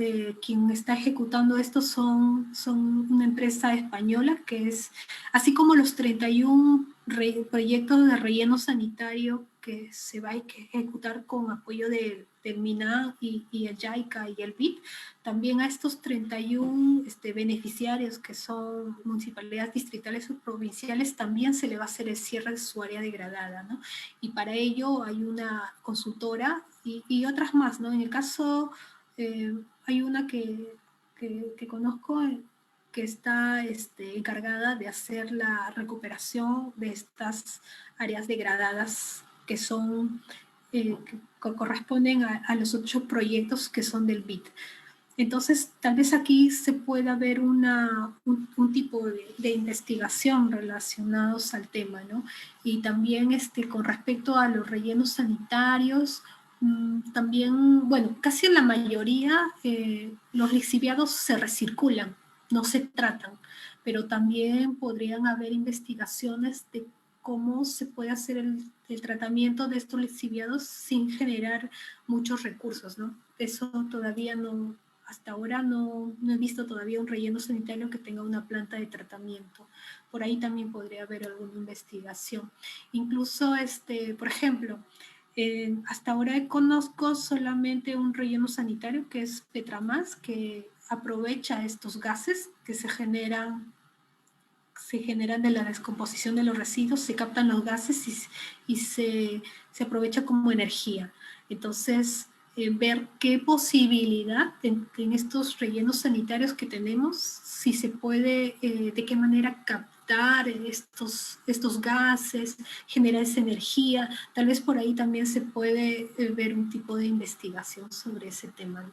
quien está ejecutando esto son una empresa española que es, así como los 31 proyectos de relleno sanitario que se va a ejecutar con apoyo del MINA y el JICA y el BID, también a estos 31 beneficiarios que son municipalidades distritales o provinciales también se le va a hacer el cierre de su área degradada, ¿no? Y para ello hay una consultora y otras más, ¿no? En el caso, hay una que conozco que está encargada de hacer la recuperación de estas áreas degradadas que son, que corresponden a los 8 proyectos que son del BID. Entonces, tal vez aquí se pueda ver un tipo de investigación relacionados al tema, ¿no? Y también con respecto a los rellenos sanitarios, también, bueno, casi en la mayoría los lixiviados se recirculan, no se tratan, pero también podrían haber investigaciones de cómo se puede hacer el tratamiento de estos lixiviados sin generar muchos recursos, ¿no? Eso todavía no, hasta ahora no he visto todavía un relleno sanitario que tenga una planta de tratamiento. Por ahí también podría haber alguna investigación. Incluso, por ejemplo, hasta ahora conozco solamente un relleno sanitario que es Petramás, que aprovecha estos gases que se generan de la descomposición de los residuos, se captan los gases y se aprovecha como energía. Entonces, ver qué posibilidad en estos rellenos sanitarios que tenemos, si se puede, de qué manera captar estos gases, generar esa energía. Tal vez por ahí también se puede ver un tipo de investigación sobre ese tema.